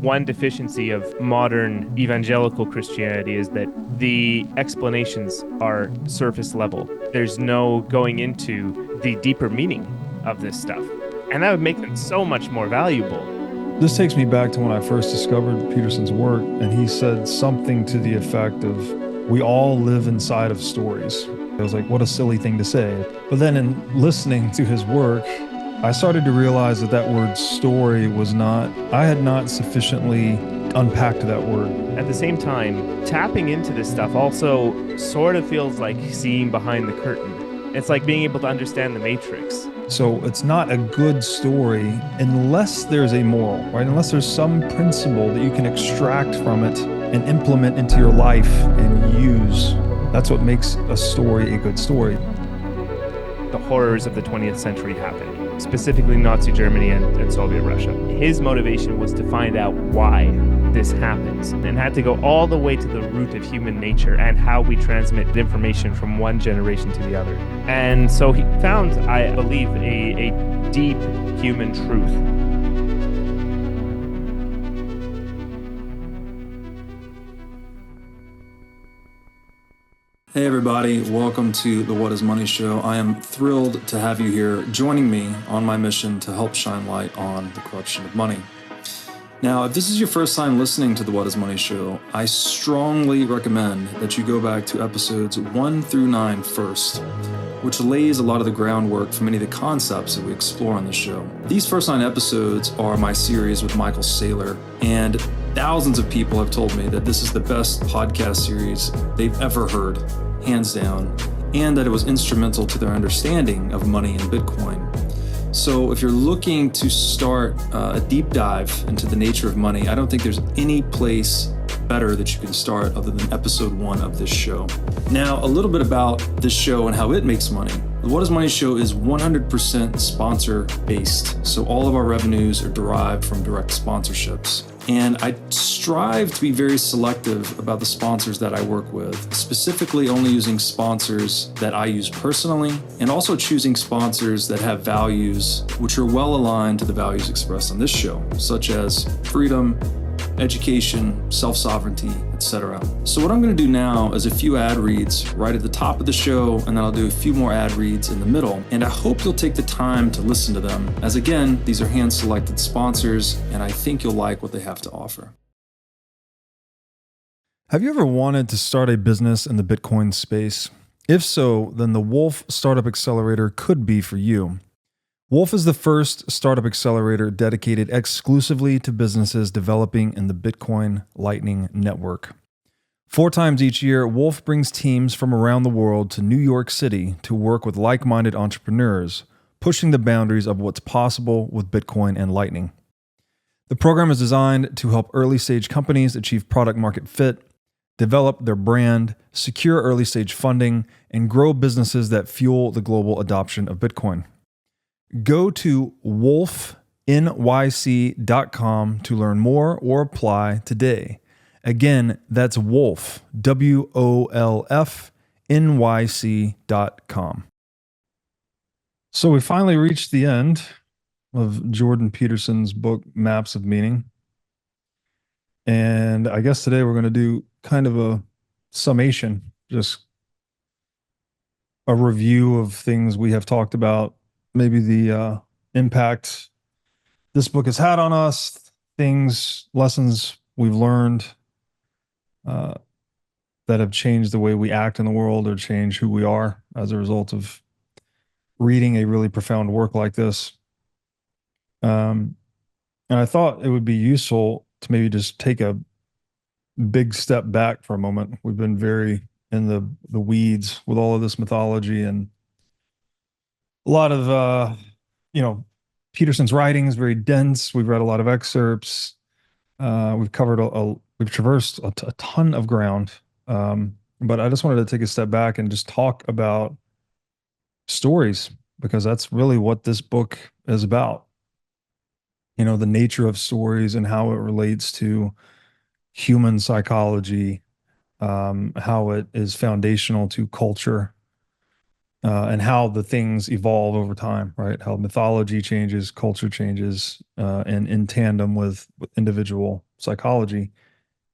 one deficiency of modern evangelical Christianity is that the explanations are surface level. There's no going into the deeper meaning of this stuff. And that would make them so much more valuable. This takes me back to when I first discovered Peterson's work, and he said something to the effect of, we all live inside of stories. I was like, what a silly thing to say. But then in listening to his work, I started to realize that that word story was not, I had not sufficiently unpacked that word. At the same time, tapping into this stuff also sort of feels like seeing behind the curtain. It's like being able to understand the Matrix. So it's not a good story unless there's a moral, right? Unless there's some principle that you can extract from it and implement into your life and use. That's what makes a story a good story. The horrors of the 20th century happened, specifically Nazi Germany and Soviet Russia. His motivation was to find out why this happens and had to go all the way to the root of human nature and how we transmit information from one generation to the other. And so he found, I believe, a deep human truth. Hey everybody, welcome to the What is Money Show. I am thrilled to have you here joining me on my mission to help shine light on the corruption of money. Now, if this is your first time listening to the What is Money Show, I strongly recommend that you go back to episodes 1 through 9 first, which lays a lot of the groundwork for many of the concepts that we explore on the show. These first 9 episodes are my series with Michael Saylor, and thousands of people have told me that this is the best podcast series they've ever heard, hands down, and that it was instrumental to their understanding of money and Bitcoin. So if you're looking to start a deep dive into the nature of money, I don't think there's any place better that you can start other than episode 1 of this show. Now, a little bit about this show and how it makes money. The What is Money Show is 100% sponsor based. So all of our revenues are derived from direct sponsorships. And I strive to be very selective about the sponsors that I work with, specifically only using sponsors that I use personally, and also choosing sponsors that have values which are well aligned to the values expressed on this show, such as freedom, education, self-sovereignty, etc. So what I'm going to do now is a few ad reads right at the top of the show, and then I'll do a few more ad reads in the middle. And I hope you'll take the time to listen to them, as again, these are hand-selected sponsors, and I think you'll like what they have to offer. Have you ever wanted to start a business in the Bitcoin space? If so, then the Wolf Startup Accelerator could be for you. Wolf is the first startup accelerator dedicated exclusively to businesses developing in the Bitcoin Lightning Network. 4 times each year, Wolf brings teams from around the world to New York City to work with like-minded entrepreneurs, pushing the boundaries of what's possible with Bitcoin and Lightning. The program is designed to help early-stage companies achieve product-market fit, develop their brand, secure early-stage funding, and grow businesses that fuel the global adoption of Bitcoin. Go to wolfnyc.com to learn more or apply today. Again, that's Wolf, WOLFNYC.com. So we finally reached the end of Jordan Peterson's book, Maps of Meaning. And I guess today we're going to do kind of a summation, just a review of things we have talked about, maybe the impact this book has had on us, lessons we've learned that have changed the way we act in the world or changed who we are as a result of reading a really profound work like this. And I thought it would be useful to maybe just take a big step back for a moment. We've been very in the weeds with all of this mythology and a lot of, Peterson's writing is very dense. We've read a lot of excerpts. We've covered we've traversed a ton of ground. But I just wanted to take a step back and just talk about stories, because that's really what this book is about. The nature of stories and how it relates to human psychology, how it is foundational to culture, and how the things evolve over time, right? How mythology changes, culture changes, and in tandem with individual psychology,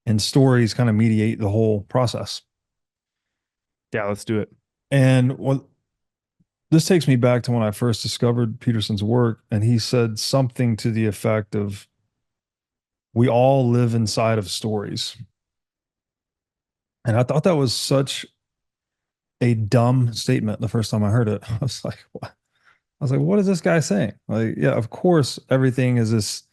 and stories kind of mediate the whole process. Yeah, let's do it. And what this takes me back to when I first discovered Peterson's work, and he said something to the effect of, "We all live inside of stories." And I thought that was such a dumb statement the first time I heard it. I was like, what? I was like, what is this guy saying? Like, yeah, of course, everything is this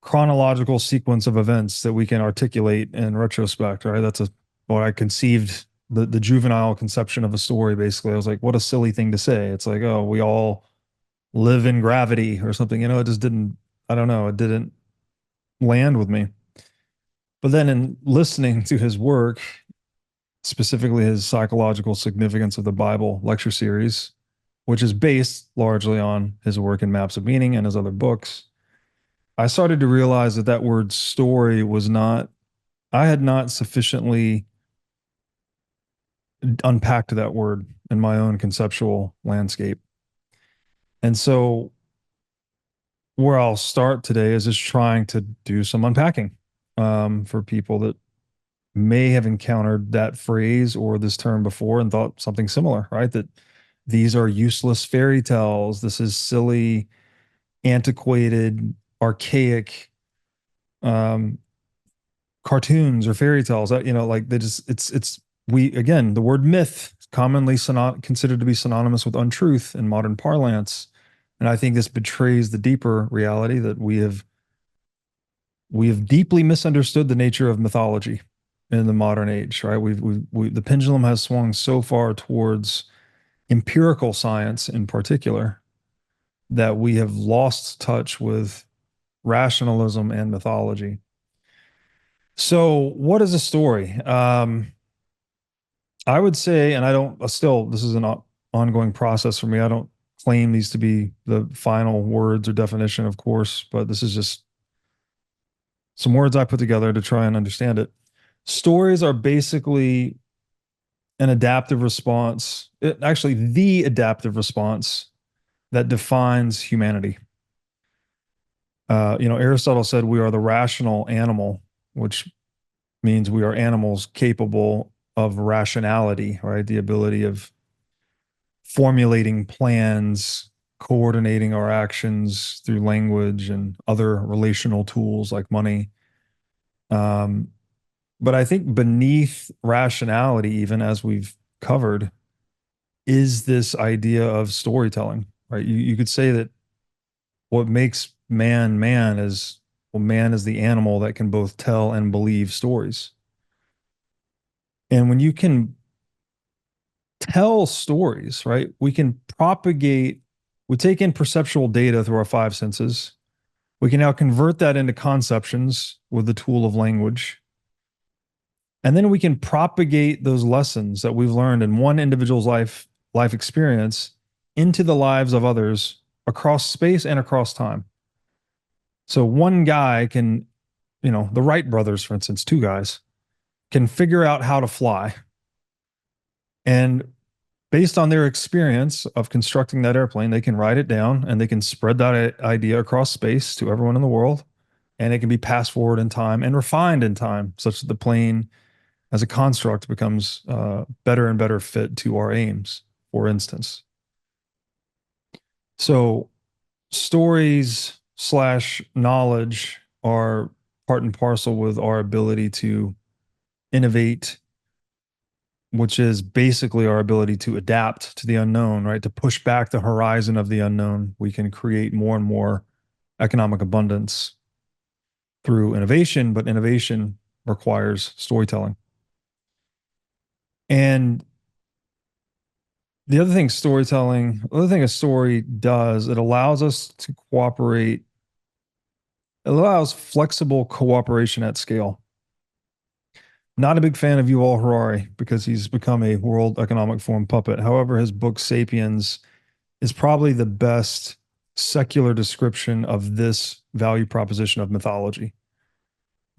chronological sequence of events that we can articulate in retrospect, right? That's what I conceived, the juvenile conception of a story, basically. I was like, what a silly thing to say. It's like, oh, we all live in gravity or something. It just didn't, I don't know, it didn't land with me. But then in listening to his work, specifically his Psychological Significance of the Bible lecture series, which is based largely on his work in Maps of Meaning and his other books, I started to realize that that word story was not, I had not sufficiently unpacked that word in my own conceptual landscape. And so where I'll start today is just trying to do some unpacking for people that may have encountered that phrase or this term before and thought something similar, right? That these are useless fairy tales. This is silly, antiquated, archaic cartoons or fairy tales. Like they just, we, again, the word myth is commonly considered to be synonymous with untruth in modern parlance. And I think this betrays the deeper reality that we have deeply misunderstood the nature of mythology in the modern age, right? The pendulum has swung so far towards empirical science in particular that we have lost touch with rationalism and mythology. So, what is a story? I would say, and I don't still, this is an ongoing process for me. I don't claim these to be the final words or definition, of course, but this is just some words I put together to try and understand it. Stories are basically an adaptive response, actually, the adaptive response that defines humanity. Aristotle said we are the rational animal, which means we are animals capable of rationality, right? The ability of formulating plans, coordinating our actions through language and other relational tools like money. But I think beneath rationality, even as we've covered, is this idea of storytelling, right? You could say that what makes man man is, well, man is the animal that can both tell and believe stories. And when you can tell stories, right, we can propagate, we take in perceptual data through our five senses. We can now convert that into conceptions with the tool of language. And then we can propagate those lessons that we've learned in one individual's life experience into the lives of others across space and across time. So one guy can, the Wright brothers, for instance, two guys, can figure out how to fly. And based on their experience of constructing that airplane, they can write it down and they can spread that idea across space to everyone in the world. And it can be passed forward in time and refined in time, such that the plane as a construct becomes better and better fit to our aims, for instance. So stories / knowledge are part and parcel with our ability to innovate, which is basically our ability to adapt to the unknown, right? To push back the horizon of the unknown. We can create more and more economic abundance through innovation, but innovation requires storytelling. And the other thing a story does, it allows us to cooperate. It allows flexible cooperation at scale. Not a big fan of Yuval Harari because he's become a World Economic Forum puppet. However, his book Sapiens is probably the best secular description of this value proposition of mythology.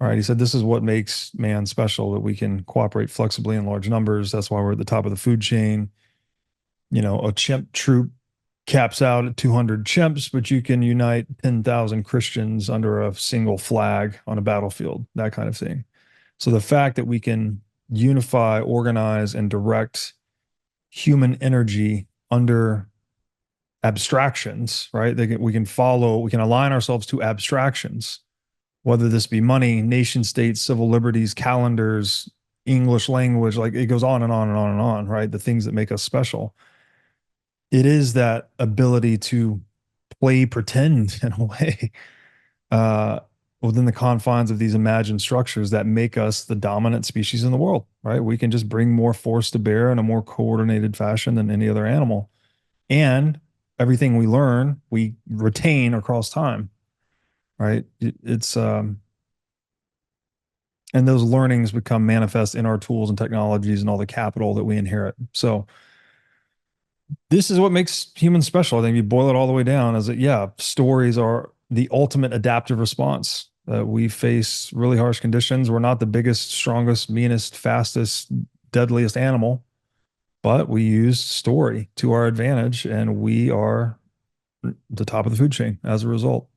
All right, he said this is what makes man special, that we can cooperate flexibly in large numbers. That's why we're at the top of the food chain. a chimp troop caps out at 200 chimps, but you can unite 10,000 Christians under a single flag on a battlefield, that kind of thing. So the fact that we can unify, organize, and direct human energy under abstractions, right? We can align ourselves to abstractions, whether this be money, nation states, civil liberties, calendars, English language, like it goes on and on and on and on, right? The things that make us special. It is that ability to play pretend in a way uh, within the confines of these imagined structures that make us the dominant species in the world, right? We can just bring more force to bear in a more coordinated fashion than any other animal. And everything we learn, we retain across time, right? And those learnings become manifest in our tools and technologies and all the capital that we inherit. So this is what makes humans special. I think if you boil it all the way down is that, yeah, stories are the ultimate adaptive response. We face really harsh conditions. We're not the biggest, strongest, meanest, fastest, deadliest animal, but we use story to our advantage, and we are the top of the food chain as a result.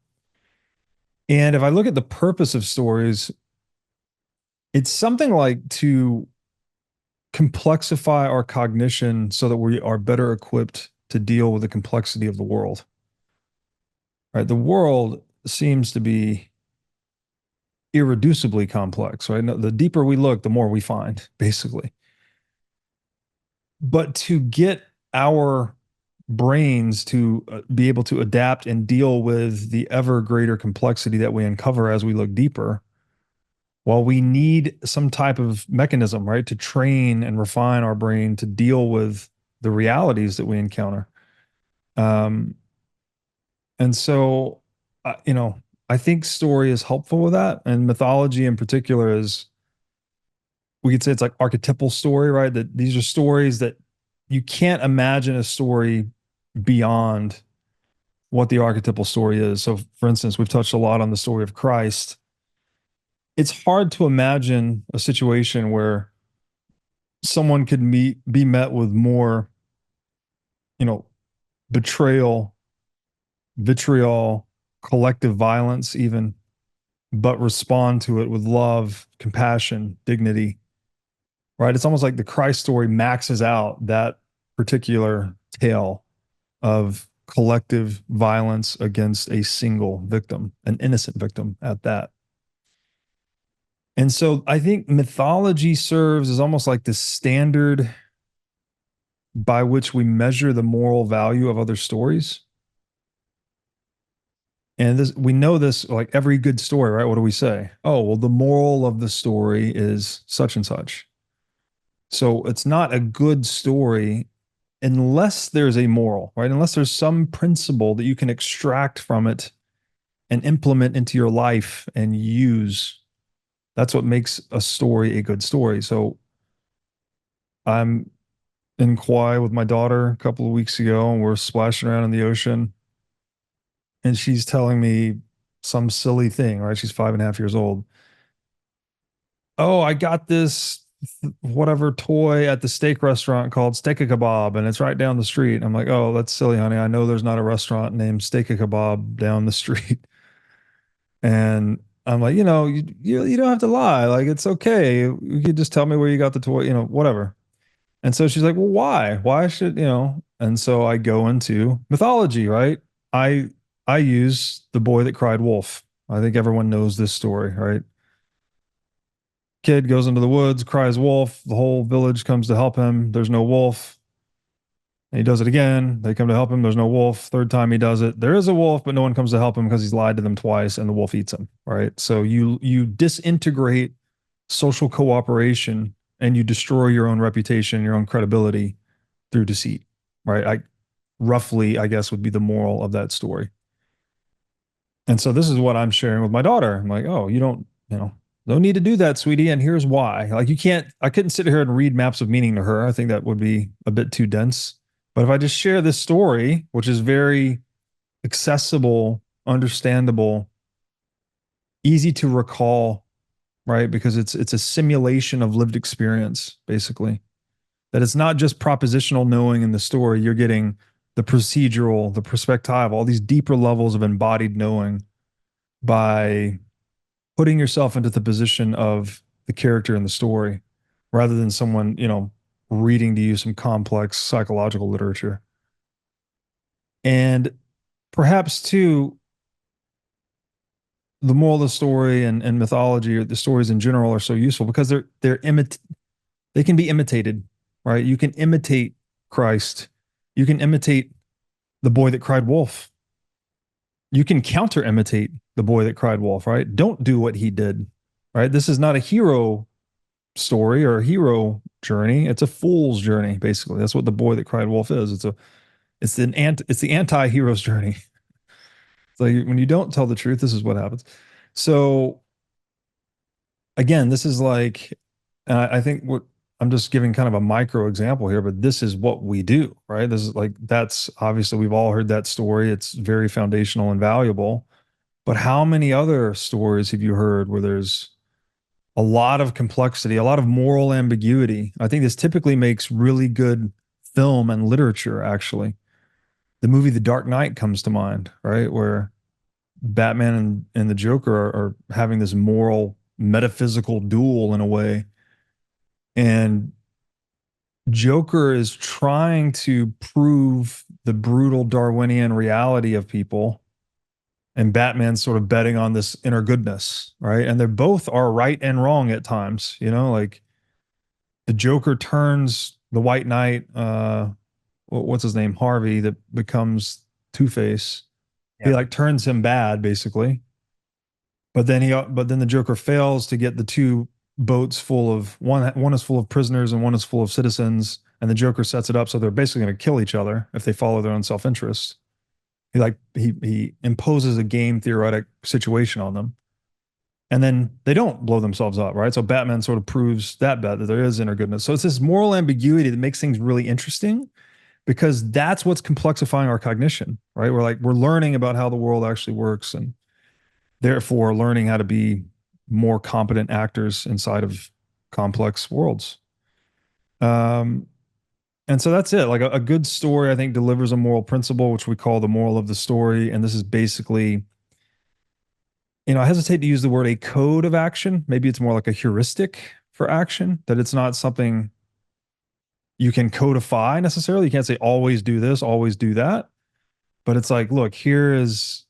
And if I look at the purpose of stories, it's something like to complexify our cognition so that we are better equipped to deal with the complexity of the world. Right? The world seems to be irreducibly complex, right? The deeper we look, the more we find, basically. But to get our brains to be able to adapt and deal with the ever greater complexity that we uncover as we look deeper, well, we need some type of mechanism, right, to train and refine our brain to deal with the realities that we encounter. And so, I think story is helpful with that. And mythology in particular is, we could say it's like archetypal story, right? That these are stories that you can't imagine a story beyond what the archetypal story is. So, for instance, we've touched a lot on the story of Christ. It's hard to imagine a situation where someone could be met with more, betrayal, vitriol, collective violence, even, but respond to it with love, compassion, dignity, right? It's almost like the Christ story maxes out that particular tale of collective violence against a single victim, an innocent victim at that. And so I think mythology serves as almost like the standard by which we measure the moral value of other stories. And we know this, like every good story, right? What do we say? Oh, well, the moral of the story is such and such. So it's not a good story unless there's a moral, right? Unless there's some principle that you can extract from it and implement into your life and use. That's what makes a story a good story. So I'm in Kauai with my daughter a couple of weeks ago, and we're splashing around in the ocean. And she's telling me some silly thing, right? She's 5.5 years old. Oh, I got this whatever toy at the steak restaurant called Steak a Kebab, and it's right down the street. I'm like, oh, that's silly, honey. I know there's not a restaurant named Steak a Kebab down the street. And I'm like, you don't have to lie. Like, it's okay. You could just tell me where you got the toy, whatever. And so she's like, well, why? Why should, And so I go into mythology, right? I I use the boy that cried wolf. I think everyone knows this story, right? Kid goes into the woods, cries wolf. The whole village comes to help him. There's no wolf. And he does it again. They come to help him. There's no wolf. Third time he does it. There is a wolf, but no one comes to help him because he's lied to them twice and the wolf eats him, right? So you disintegrate social cooperation and you destroy your own reputation, your own credibility through deceit, right? Roughly, I guess, would be the moral of that story. And so this is what I'm sharing with my daughter. I'm like, oh, you don't, no need to do that, sweetie. And here's why. Like, I couldn't sit here and read maps of meaning to her. I think that would be a bit too dense. But if I just share this story, which is very accessible, understandable, easy to recall, right? Because it's a simulation of lived experience, basically. That it's not just propositional knowing in the story. You're getting the procedural, the perspective, all these deeper levels of embodied knowing by putting yourself into the position of the character in the story rather than someone, reading to you some complex psychological literature. And perhaps too, the moral of the story and mythology, or the stories in general, are so useful because they can be imitated, right? You can imitate Christ. You can imitate the boy that cried wolf. You can counter imitate the boy that cried wolf, right? Don't do what he did, right? This is not a hero story or a hero journey. It's a fool's journey, basically. That's what the boy that cried wolf is. It's the anti-hero's journey. It's like when you don't tell the truth, this is what happens. So again, this is like, I think what I'm just giving kind of a micro example here, but this is what we do, right? This is like, that's obviously, we've all heard that story. It's very foundational and valuable. But how many other stories have you heard where there's a lot of complexity, a lot of moral ambiguity? I think this typically makes really good film and literature, actually. The movie The Dark Knight comes to mind, right? Where Batman and the Joker are having this moral, metaphysical duel in a way. And Joker is trying to prove the brutal Darwinian reality of people, and Batman's sort of betting on this inner goodness, right? And they both are right and wrong at times, like the Joker turns the White Knight, what's his name, Harvey, that becomes Two-Face. Yeah. He like turns him bad, basically. But then the Joker fails to get the two boats full of one is full of prisoners and one is full of citizens, and the Joker sets it up so they're basically going to kill each other if they follow their own self-interest. He imposes a game theoretic situation on them, and then they don't blow themselves up, right? So Batman sort of proves that there is inner goodness. So it's this moral ambiguity that makes things really interesting, because that's what's complexifying our cognition, right? We're learning about how the world actually works, and therefore learning how to be more competent actors inside of complex worlds. And so that's it. Like a good story, I think, delivers a moral principle, which we call the moral of the story. And this is basically, I hesitate to use the word a code of action. Maybe it's more like a heuristic for action, that it's not something you can codify necessarily. You can't say always do this, always do that. But it's like, look, here is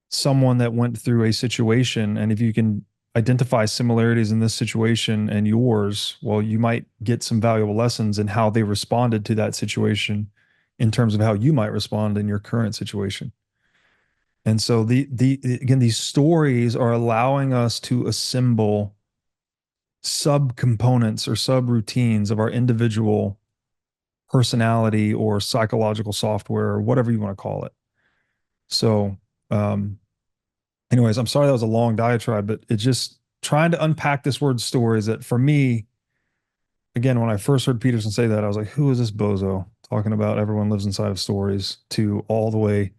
someone that went through a situation, and if you can identify similarities in this situation and yours, well, you might get some valuable lessons in how they responded to that situation in terms of how you might respond in your current situation. And so again, these stories are allowing us to assemble subcomponents or subroutines of our individual personality or psychological software, or whatever you want to call it. So, anyways, I'm sorry that was a long diatribe, but it's just trying to unpack this word stories that, for me, again, when I first heard Peterson say that, I was like, who is this bozo talking about everyone lives inside of stories, to all the way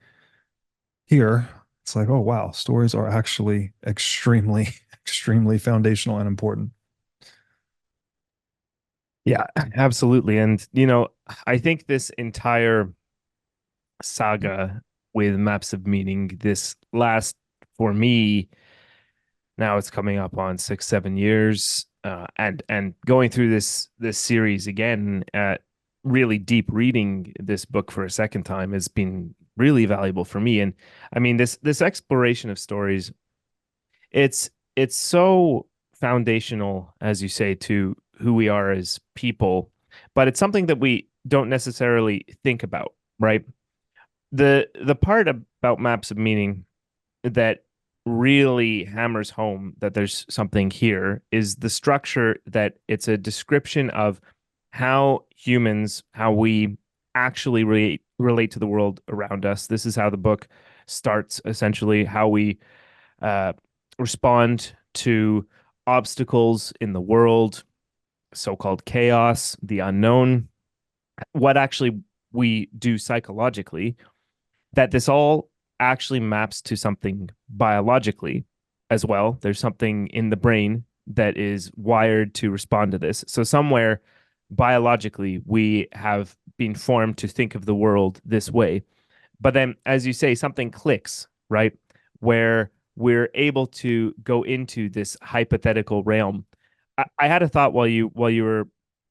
here? It's like, oh, wow, stories are actually extremely, extremely foundational and important. Yeah, absolutely. And, I think this entire saga with Maps of Meaning, this last, for me, now it's coming up on 6-7 years, and going through this series again, really deep reading this book for a second time has been really valuable for me. And I mean, this exploration of stories, it's so foundational, as you say, to who we are as people, but it's something that we don't necessarily think about, right? The part about Maps of Meaning that really hammers home that there's something here is the structure, that it's a description of how we actually relate to the world around us. This is how the book starts, essentially, how we respond to obstacles in the world, so-called chaos, the unknown, what actually we do psychologically, that this all actually maps to something biologically as well. There's something in the brain that is wired to respond to this. So somewhere biologically we have been formed to think of the world this way. But then, as you say, something clicks, right? Where we're able to go into this hypothetical realm. I had a thought while you were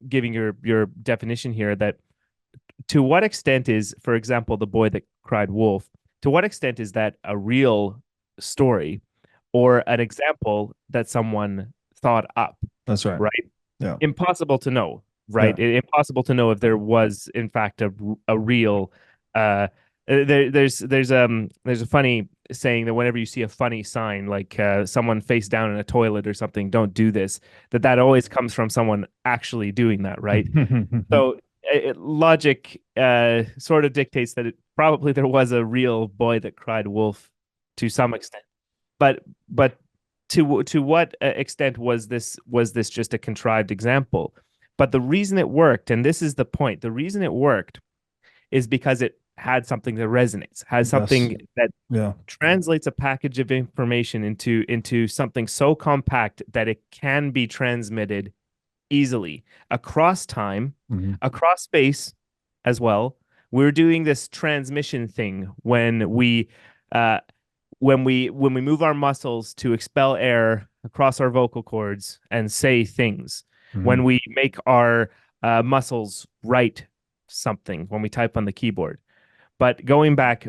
giving your definition here, that to what extent is, for example, the boy that cried wolf, to what extent is that a real story or an example that someone thought up, That's right. right? Yeah. Impossible to know, Yeah. right? Impossible to know if there was, in fact, a real. There's a funny saying that whenever you see a funny sign, like someone face down in a toilet or something, don't do this. That always comes from someone actually doing that, right? So logic sort of dictates that probably there was a real boy that cried wolf to some extent, but to what extent was this just a contrived example? But the reason it worked, and this is the point, the reason it worked is because it had something that resonates, has Yes. something that Yeah. translates a package of information into something so compact that it can be transmitted easily across time, Mhm. across space as well. We're doing this transmission thing uh, when we move our muscles to expel air across our vocal cords and say things. When Mhm. we make our muscles write something, when we type on the keyboard. But going back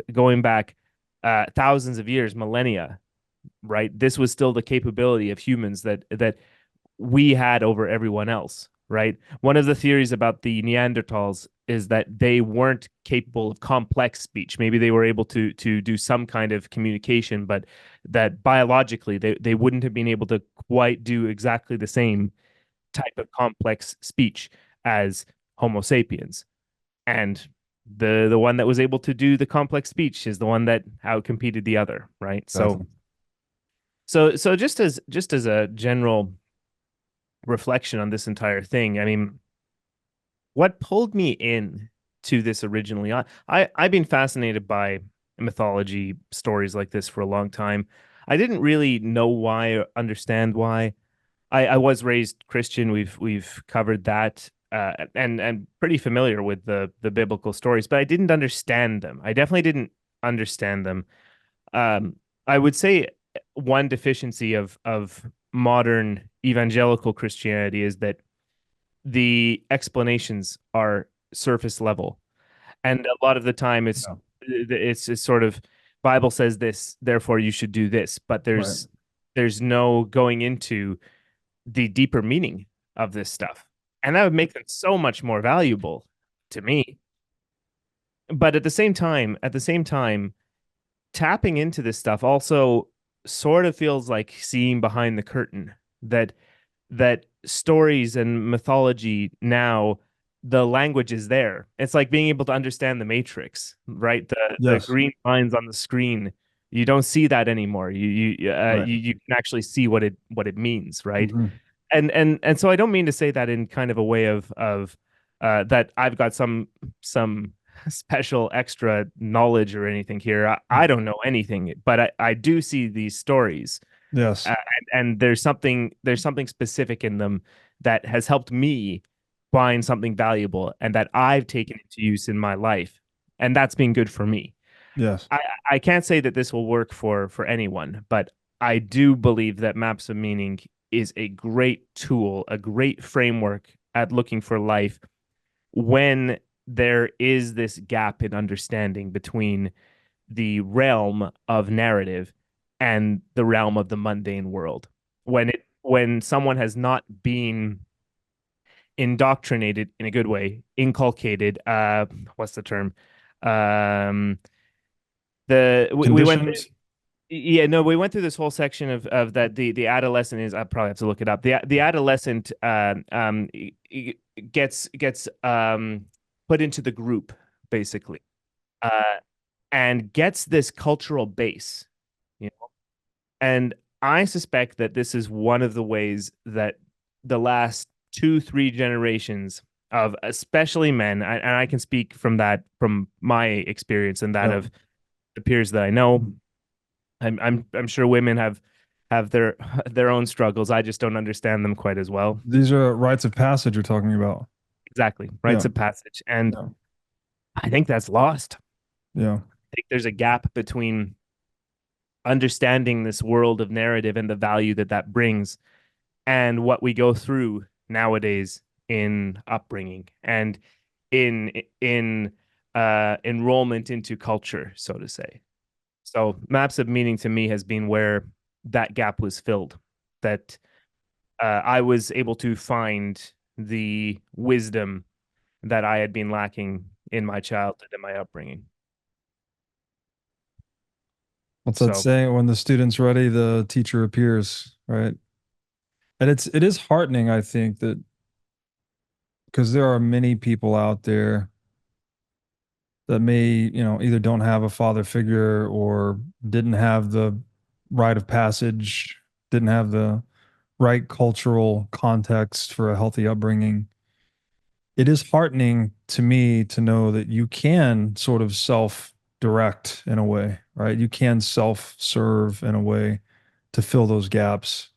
thousands of years, millennia, right? This was still the capability of humans that we had over everyone else, right? One of the theories about the Neanderthals is that they weren't capable of complex speech. Maybe they were able to do some kind of communication, but that biologically they wouldn't have been able to quite do exactly the same type of complex speech as Homo sapiens. And the one that was able to do the complex speech is the one that outcompeted the other, right? Definitely. So just as a general reflection on this entire thing, I mean, what pulled me in to this originally? I've been fascinated by mythology stories like this for a long time. I didn't really know why or understand why. I was raised Christian. We've covered that, and pretty familiar with the biblical stories, but I didn't understand them. I definitely didn't understand them. Um, I would say one deficiency of modern evangelical Christianity is that the explanations are surface level, and a lot of the time Yeah. it's sort of Bible says this, therefore you should do this, but Right. there's no going into the deeper meaning of this stuff, and that would make them so much more valuable to me. But at the same time, tapping into this stuff also sort of feels like seeing behind the curtain, that stories and mythology now, the language is there. It's like being able to understand the Matrix, right? The Yes. green lines on the screen. You don't see that anymore. Right. You can actually see what it means, right? Mhm. And so I don't mean to say that in kind of a way of that I've got some special extra knowledge or anything here. I don't know anything, but I do see these stories, Yes. and there's something specific in them that has helped me find something valuable and that I've taken into use in my life, and that's been good for me. Yes. I, I can't say that this will work for anyone, but I do believe that Maps of Meaning is a great tool, a great framework at looking for life when there is this gap in understanding between the realm of narrative and the realm of the mundane world. When someone has not been indoctrinated in a good way, inculcated, what's the term? Um, we went Conditioned. yeah, no, we went through this whole section of that the adolescent is, I probably have to look it up. The adolescent gets put into the group basically. Uh and gets this cultural base, you know. And I suspect that this is one of the ways that the last two, three generations of especially men, and I can speak from that, from my experience and that Yeah. of the peers that I know. I'm sure women have their own struggles. I just don't understand them quite as well. These are rites of passage you're talking about. Exactly. Yeah. Rites of passage. And Yeah. I think that's lost. Yeah. I think there's a gap between understanding this world of narrative and the value that that brings and what we go through nowadays in upbringing and in enrollment into culture, so to say. So maps of meaning to me has been where that gap was filled, that I was able to find the wisdom that I had been lacking in my childhood and my upbringing. What's that So saying? When the student's ready, the teacher appears, right? And it is heartening, I think, that because there are many people out there that may, either don't have a father figure or didn't have the rite of passage, didn't have the right cultural context for a healthy upbringing. It is heartening to me to know that you can sort of self direct in a way, right? You can self serve in a way to fill those gaps.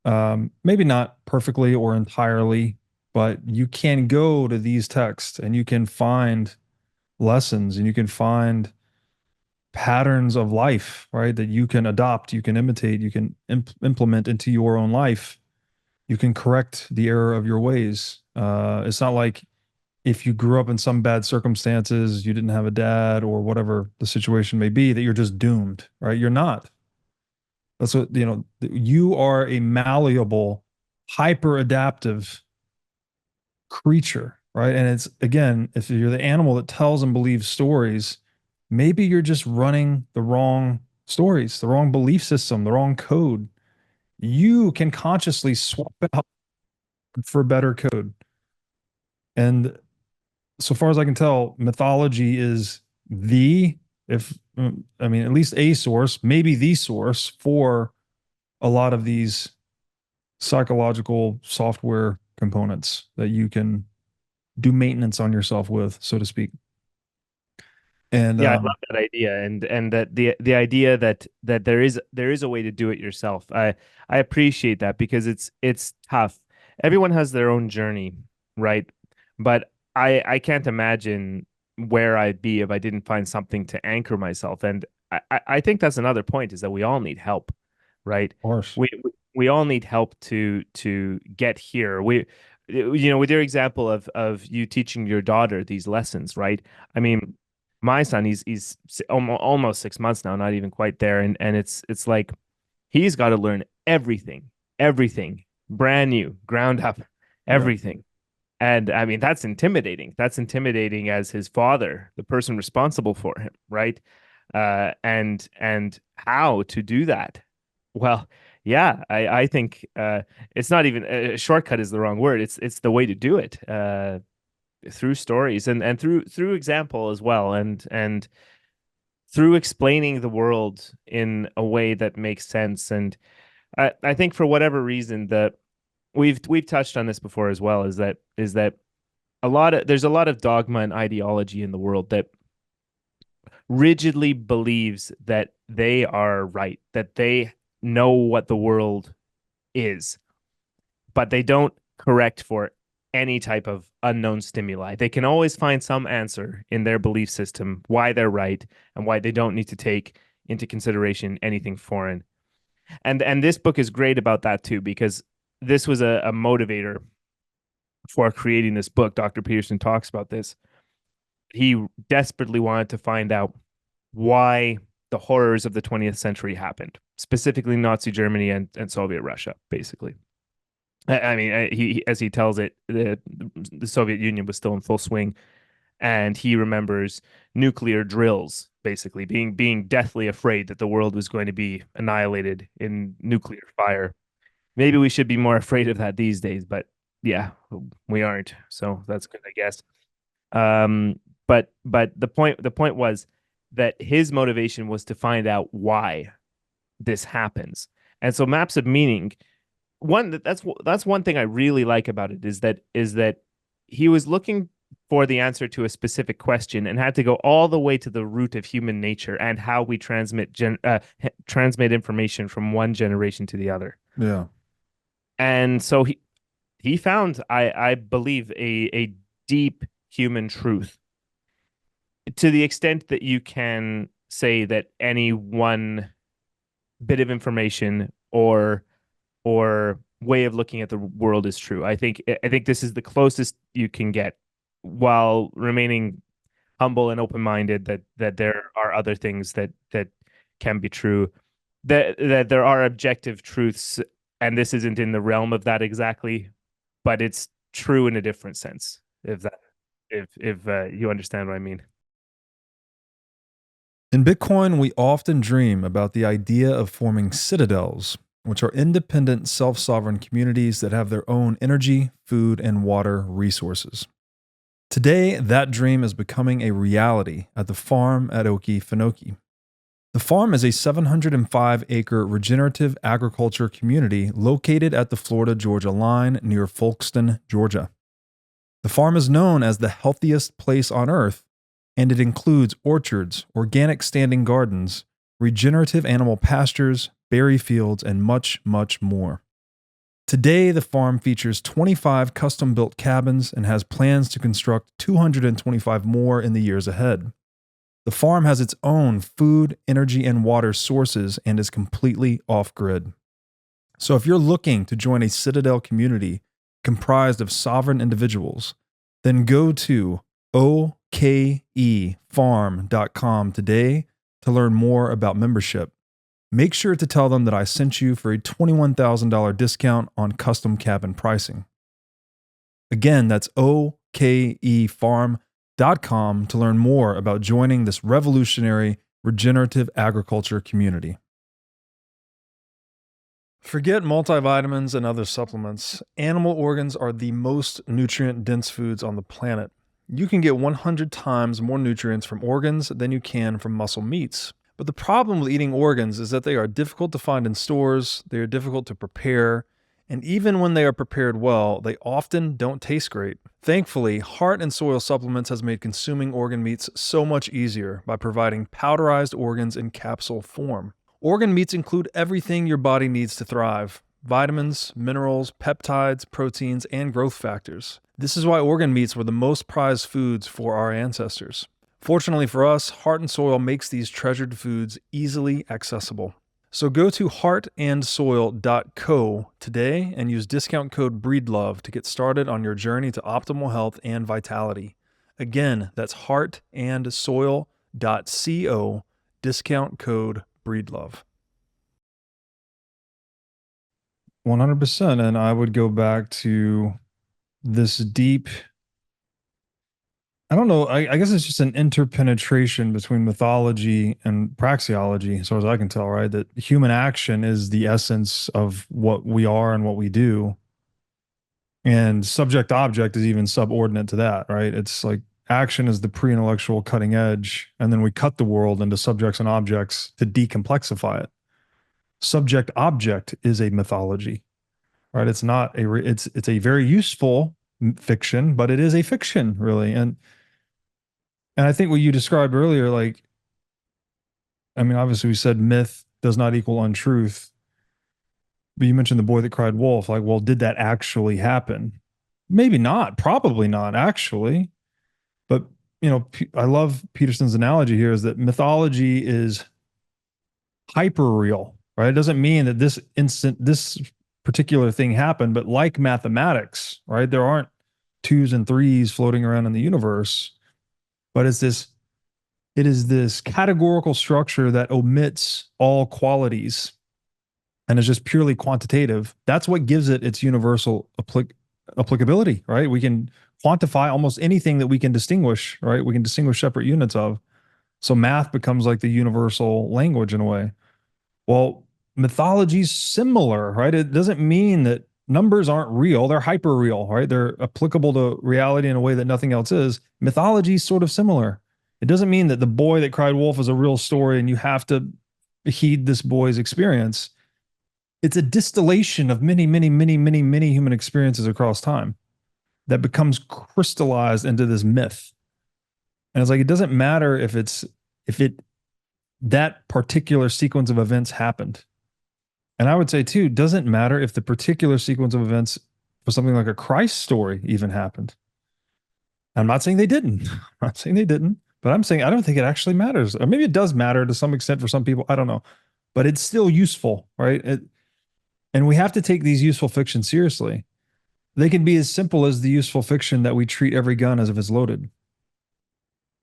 Maybe not perfectly or entirely, but you can go to these texts and you can find lessons and you can find patterns of life, right? That you can adopt, you can imitate, you can implement into your own life. You can correct the error of your ways. It's not like if you grew up in some bad circumstances, you didn't have a dad or whatever the situation may be, that you're just doomed, right? You're not. That's what, you are a malleable, hyper adaptive creature, right? And it's, again, if you're the animal that tells and believes stories, maybe you're just running the wrong stories, the wrong belief system, the wrong code. You can consciously swap it out for better code. And so far as I can tell, mythology is if I mean, at least a source, maybe the source for a lot of these psychological software components that you can do maintenance on yourself with, so to speak. And yeah, I love that idea, and that the idea that there is a way to do it yourself. I appreciate that because it's tough. Everyone has their own journey, right? But I can't imagine where I'd be if I didn't find something to anchor myself. And I think that's another point is that we all need help, right? of course, We all need help to get here. With your example of you teaching your daughter these lessons, right? I mean, my son, he's almost 6 months now, not even quite there, and it's like he's got to learn everything, brand new, ground up, yeah, everything. And I mean, that's intimidating. That's intimidating as his father, the person responsible for him, right? And how to do that? Well, yeah, I think it's not even a shortcut is the wrong word. It's the way to do it. Through stories and through example as well, and through explaining the world in a way that makes sense. And I think for whatever reason that we've touched on this before as well, is that there's a lot of dogma and ideology in the world that rigidly believes that they are right, that they know what the world is, but they don't correct for any type of unknown stimuli. They can always find some answer in their belief system why they're right and why they don't need to take into consideration anything foreign. And this book is great about that too, because this was a motivator for creating this book. Dr. Peterson talks about this. He desperately wanted to find out why the horrors of the 20th century happened, specifically Nazi Germany and Soviet Russia, basically. I mean, he as he tells it, the Soviet Union was still in full swing, and he remembers nuclear drills, basically being deathly afraid that the world was going to be annihilated in nuclear fire. Maybe we should be more afraid of that these days, but yeah, we aren't. So that's good, I guess. But the point was that his motivation was to find out why this happens. And so maps of meaning, that's one thing I really like about it is that he was looking for the answer to a specific question and had to go all the way to the root of human nature and how we transmit information from one generation to the other. yeah, And so he found, I believe, a deep human truth, to the extent that you can say that any one bit of information or way of looking at the world is true. I think this is the closest you can get, while remaining humble and open-minded, that there are other things that can be true, that there are objective truths, and this isn't in the realm of that exactly, but it's true in a different sense, if you understand what I mean. In Bitcoin, we often dream about the idea of forming citadels, which are independent, self-sovereign communities that have their own energy, food, and water resources. Today, that dream is becoming a reality at the farm at Okefenokee. The farm is a 705-acre regenerative agriculture community located at the Florida-Georgia line near Folkston, Georgia. The farm is known as the healthiest place on earth, and it includes orchards, organic standing gardens, regenerative animal pastures, berry fields, and much, much more. Today, the farm features 25 custom-built cabins and has plans to construct 225 more in the years ahead. The farm has its own food, energy, and water sources and is completely off-grid. So if you're looking to join a Citadel community comprised of sovereign individuals, then go to okefarm.com today to learn more about membership. Make sure to tell them that I sent you for a $21,000 discount on custom cabin pricing. Again, that's okefarm.com to learn more about joining this revolutionary regenerative agriculture community. Forget multivitamins and other supplements. Animal organs are the most nutrient-dense foods on the planet. You can get 100 times more nutrients from organs than you can from muscle meats. But the problem with eating organs is that they are difficult to find in stores, they are difficult to prepare, and even when they are prepared well, they often don't taste great. Thankfully, Heart and Soil Supplements has made consuming organ meats so much easier by providing powderized organs in capsule form. Organ meats include everything your body needs to thrive: vitamins, minerals, peptides, proteins, and growth factors. This is why organ meats were the most prized foods for our ancestors. Fortunately for us, Heart and Soil makes these treasured foods easily accessible. So go to heartandsoil.co today and use discount code BREEDLOVE to get started on your journey to optimal health and vitality. Again, that's heartandsoil.co, discount code BREEDLOVE. 100%. And I would go back to this deep, I don't know, I guess it's just an interpenetration between mythology and praxeology, as far as I can tell, right? That human action is the essence of what we are and what we do. And subject object is even subordinate to that, right? It's like action is the pre-intellectual cutting edge, and then we cut the world into subjects and objects to decomplexify it. Subject object is a mythology, right? It's not a, it's a very useful fiction, but it is a fiction, really. And I think what you described earlier, like, I mean, obviously we said myth does not equal untruth, but you mentioned the boy that cried wolf. Like, well, did that actually happen? Maybe not, probably not, actually. But, you know, I love Peterson's analogy here is that mythology is hyper real, right? It doesn't mean that this particular thing happened, but like mathematics, right? There aren't 2s and 3s floating around in the universe. But it is this categorical structure that omits all qualities and is just purely quantitative. That's what gives it its universal applicability, right? We can quantify almost anything that we can distinguish, right? We can distinguish separate units of. So math becomes like the universal language in a way. Well, mythology's similar, right? It doesn't mean that numbers aren't real. They're hyper real, right? They're applicable to reality in a way that nothing else is. Mythology is sort of similar. It doesn't mean that the boy that cried wolf is a real story and you have to heed this boy's experience. It's a distillation of many, many, many, many, many human experiences across time that becomes crystallized into this myth. And it's like, it doesn't matter if that particular sequence of events happened. And I would say too, doesn't matter if the particular sequence of events for something like a Christ story even happened. I'm not saying they didn't. I'm not saying they didn't, but I'm saying I don't think it actually matters. Or maybe it does matter to some extent for some people. I don't know, but it's still useful, right? And we have to take these useful fictions seriously. They can be as simple as the useful fiction that we treat every gun as if it's loaded,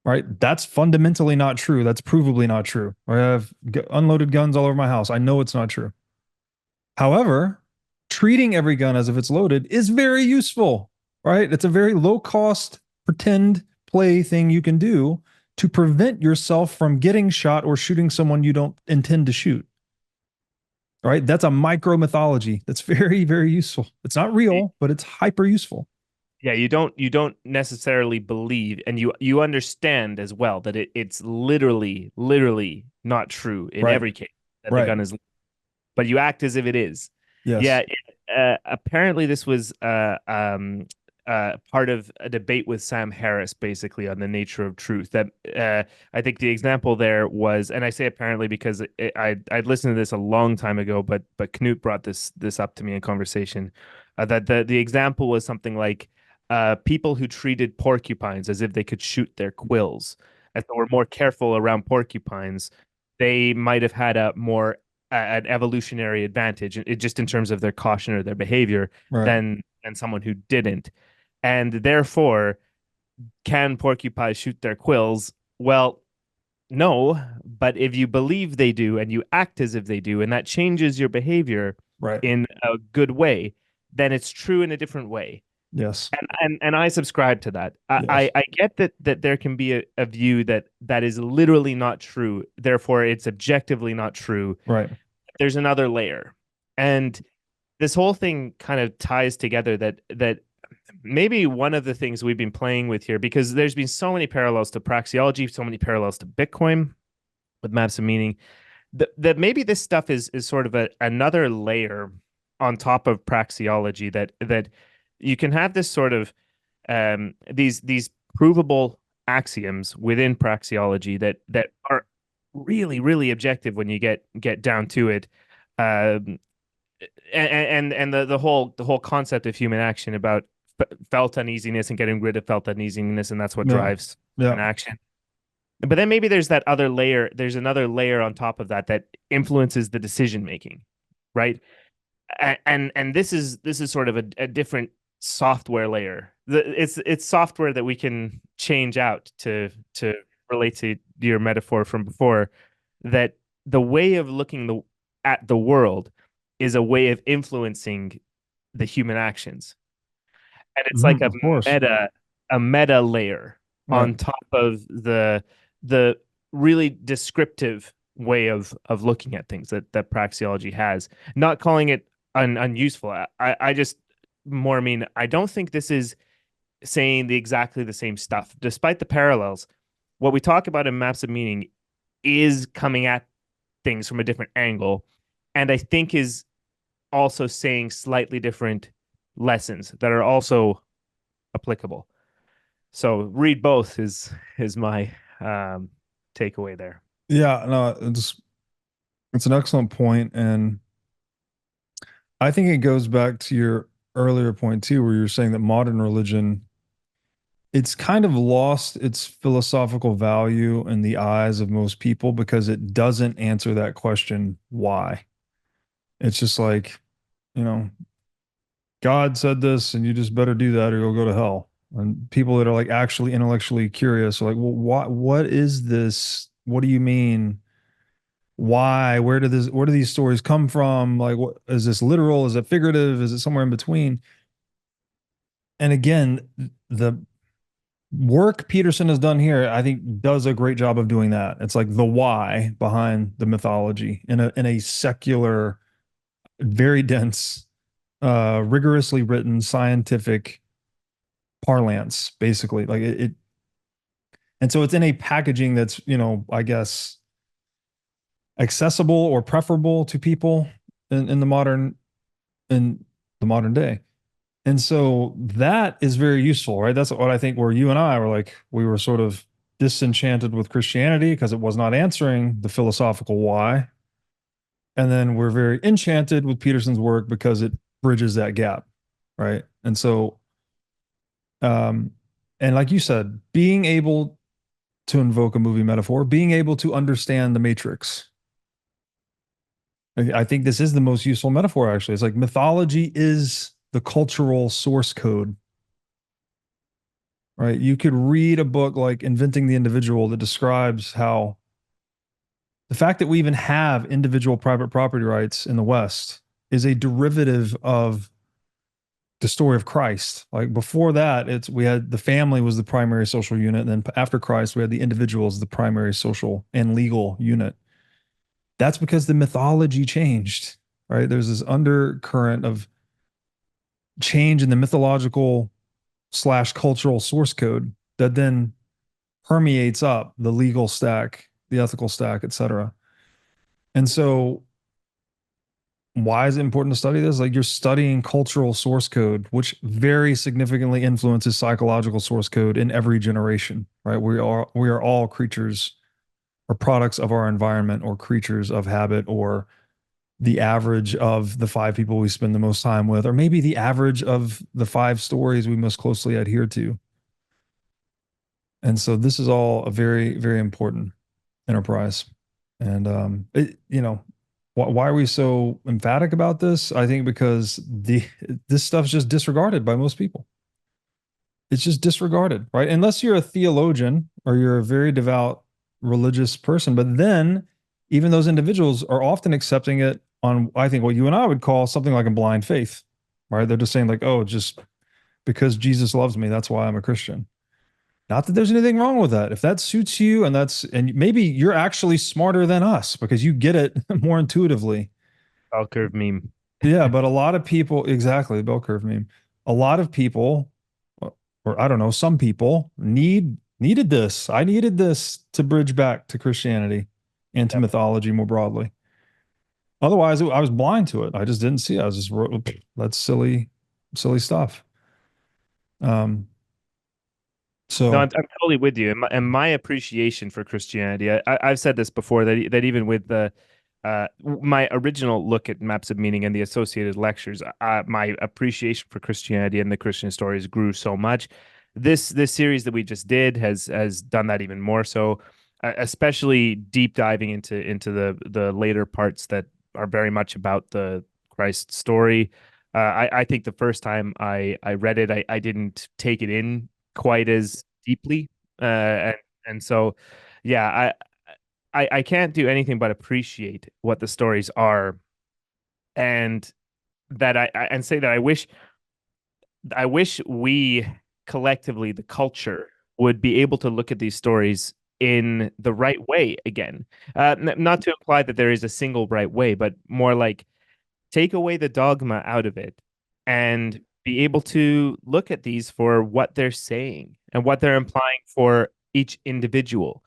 right? That's fundamentally not true. That's provably not true. I have unloaded guns all over my house. I know it's not true. However, treating every gun as if it's loaded is very useful, right? It's a very low cost pretend play thing you can do to prevent yourself from getting shot or shooting someone you don't intend to shoot. Right? That's a micro mythology. That's very, very useful. It's not real, but it's hyper useful. Yeah, you don't necessarily believe, and you understand as well that it's literally not true in Right. every case that the Right. gun is, but you act as if it is. Yes. Yeah, apparently this was part of a debate with Sam Harris, basically on the nature of truth. That I think the example there was, and I say apparently because I'd listened to this a long time ago, but Knut brought this up to me in conversation. That the example was something like people who treated porcupines as if they could shoot their quills, as they were more careful around porcupines, they might have had a more an evolutionary advantage, just in terms of their caution or their behavior, Right. than someone who didn't. And therefore, can porcupines shoot their quills? Well, no, but if you believe they do and you act as if they do, and that changes your behavior Right. in a good way, then it's true in a different way. Yes. And I subscribe to that. Yes. I get that there can be a view that is literally not true, therefore it's objectively not true. Right. There's another layer. And this whole thing kind of ties together that maybe one of the things we've been playing with here, because there's been so many parallels to praxeology, so many parallels to Bitcoin with maps of meaning, that maybe this stuff is sort of another layer on top of praxeology, that you can have this sort of these provable axioms within praxeology that are really objective when you get down to it. And the whole concept of human action about felt uneasiness and getting rid of felt uneasiness, and that's what drives an action. But then maybe there's that other layer. There's another layer on top of that influences the decision making, right? And this is sort of a different software layer. It's software that we can change out to relate to your metaphor from before. That the way of looking at the world is a way of influencing the human actions, and it's like a meta layer on top of the really descriptive way of looking at things that praxeology has. Not calling it unuseful. I just more mean I don't think this is saying exactly the same stuff, despite the parallels. What we talk about in maps of meaning is coming at things from a different angle, and I think is also saying slightly different lessons that are also applicable. So read both is my takeaway there. Yeah, no, it's an excellent point, and I think it goes back to your earlier point too, where you're saying that modern religion, it's kind of lost its philosophical value in the eyes of most people because it doesn't answer that question, why? It's just like, God said this and you just better do that or you'll go to hell. And people that are like actually intellectually curious are like, well, what is this? What do you mean? Why? Where do these stories come from? Like, what is this literal? Is it figurative? Is it somewhere in between? And again, the work Peterson has done here, I think, does a great job of doing that. It's like the why behind the mythology in a secular, very dense, rigorously written scientific parlance, basically. Like it, and so it's in a packaging that's, I guess, accessible or preferable to people in the modern day. And so that is very useful, right? That's what I think where you and I were like, we were sort of disenchanted with Christianity because it was not answering the philosophical why. And then we're very enchanted with Peterson's work because it bridges that gap. right? And so, um, and like you said, being able to invoke a movie metaphor, being able to understand the Matrix. I think this is the most useful metaphor, actually. It's like mythology is the cultural source code, right? You could read a book like Inventing the Individual that describes how the fact that we even have individual private property rights in the West is a derivative of the story of Christ. Like before that, we had the family was the primary social unit, and then after Christ, we had the individual as the primary social and legal unit. That's because the mythology changed, right? There's this undercurrent of change in the mythological slash cultural source code that then permeates up the legal stack, the ethical stack, et cetera. And so why is it important to study this? Like you're studying cultural source code, which very significantly influences psychological source code in every generation, right? We are all creatures or products of our environment or creatures of habit or the average of the 5 people we spend the most time with, or maybe the average of the 5 stories we most closely adhere to. And so this is all a very, very important enterprise. And why are we so emphatic about this? I think because this stuff's just disregarded by most people. It's just disregarded, right? Unless you're a theologian or you're a very devout religious person. But then even those individuals are often accepting it on, I think, what you and I would call something like a blind faith, right? They're just saying like, oh, just because Jesus loves me, that's why I'm a Christian. Not that there's anything wrong with that. If that suits you and maybe you're actually smarter than us because you get it more intuitively. Bell curve meme. Yeah, but a lot of people, exactly, bell curve meme. A lot of people, or I don't know, some people needed this. I needed this to bridge back to Christianity and to mythology more broadly. Otherwise, I was blind to it. I just didn't see it. I was just, that's silly, silly stuff. So No, I'm totally with you. And my appreciation for Christianity, I've said this before that even with my original look at maps of meaning and the associated lectures, my appreciation for Christianity and the Christian stories grew so much. This series that we just did has done that even more so, especially deep diving into the later parts that are very much about the Christ story. I think the first time I read it, I didn't take it in quite as deeply, and so yeah, I can't do anything but appreciate what the stories are, and that and say that I wish we collectively, the culture, would be able to look at these stories in the right way again. Not to imply that there is a single right way, but more like take away the dogma out of it and be able to look at these for what they're saying and what they're implying for each individual,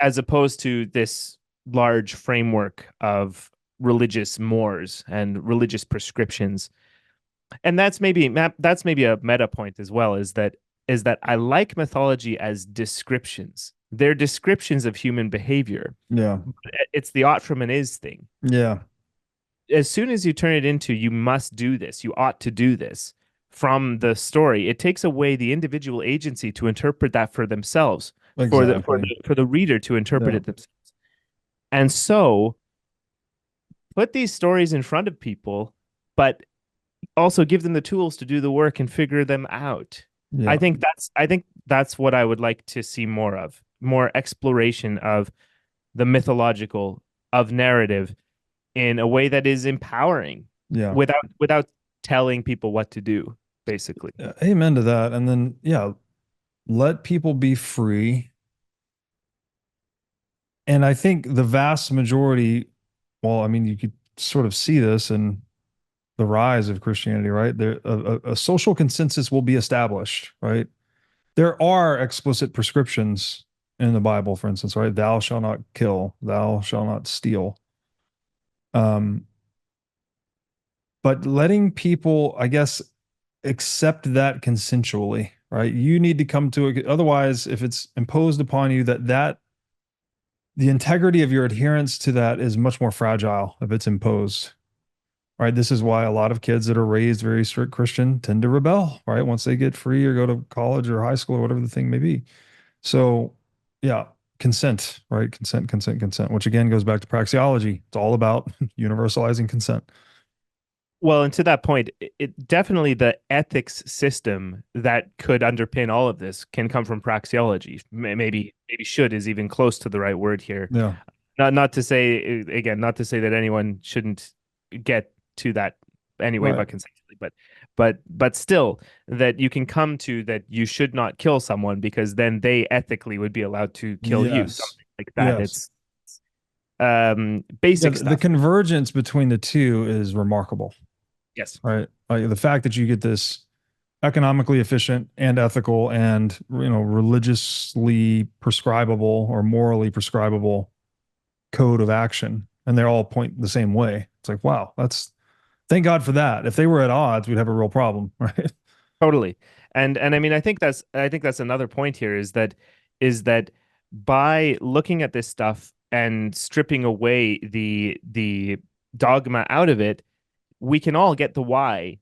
as opposed to this large framework of religious mores and religious prescriptions. And that's maybe a meta point as well, is that I like mythology as descriptions. They're descriptions of human behavior. yeah, It's the ought from an is thing. yeah, As soon as you turn it into you must do this, you ought to do this from the story, it takes away the individual agency to interpret that for themselves, exactly. for the reader to interpret Yeah, it themselves. And so put these stories in front of people, but also give them the tools to do the work and figure them out. I yeah, think that's what I would like to see more of, more exploration of the mythological, of narrative in a way that is empowering yeah. without telling people what to do, basically. Amen to that. And then, yeah, let people be free. And I think the vast majority, well, I mean, you could sort of see this in the rise of Christianity, right? A social consensus will be established, right? There are explicit prescriptions in the Bible, for instance, right? Thou shalt not kill, thou shalt not steal. Um, but letting people, I guess, accept that consensually, right? You need to come to it. Otherwise, if it's imposed upon you that the integrity of your adherence to that is much more fragile if it's imposed, right? This is why a lot of kids that are raised very strict Christian tend to rebel, right? Once they get free or go to college or high school or whatever the thing may be. So, yeah, consent, right? Consent, which again goes back to praxeology. It's all about universalizing consent. Well, and to that point, it definitely the ethics system that could underpin all of this can come from praxeology. Maybe should is even close to the right word here. Yeah. Not to say again, not to say that anyone shouldn't get to that anyway, Right. but conceptually, but still that you can come to that you should not kill someone because then they ethically would be allowed to kill you, Yes. something like that. Yes. It's Yeah, basic the stuff. convergence between the two is remarkable, Yes. right? Like the fact that you get this economically efficient and ethical and religiously prescribable or morally prescribable code of action, and they all point the same way. It's like, wow, thank God for that. If they were at odds, we'd have a real problem, right? Totally. And I mean I think that's another point here is that by looking at this stuff and stripping away the dogma out of it, we can all get the why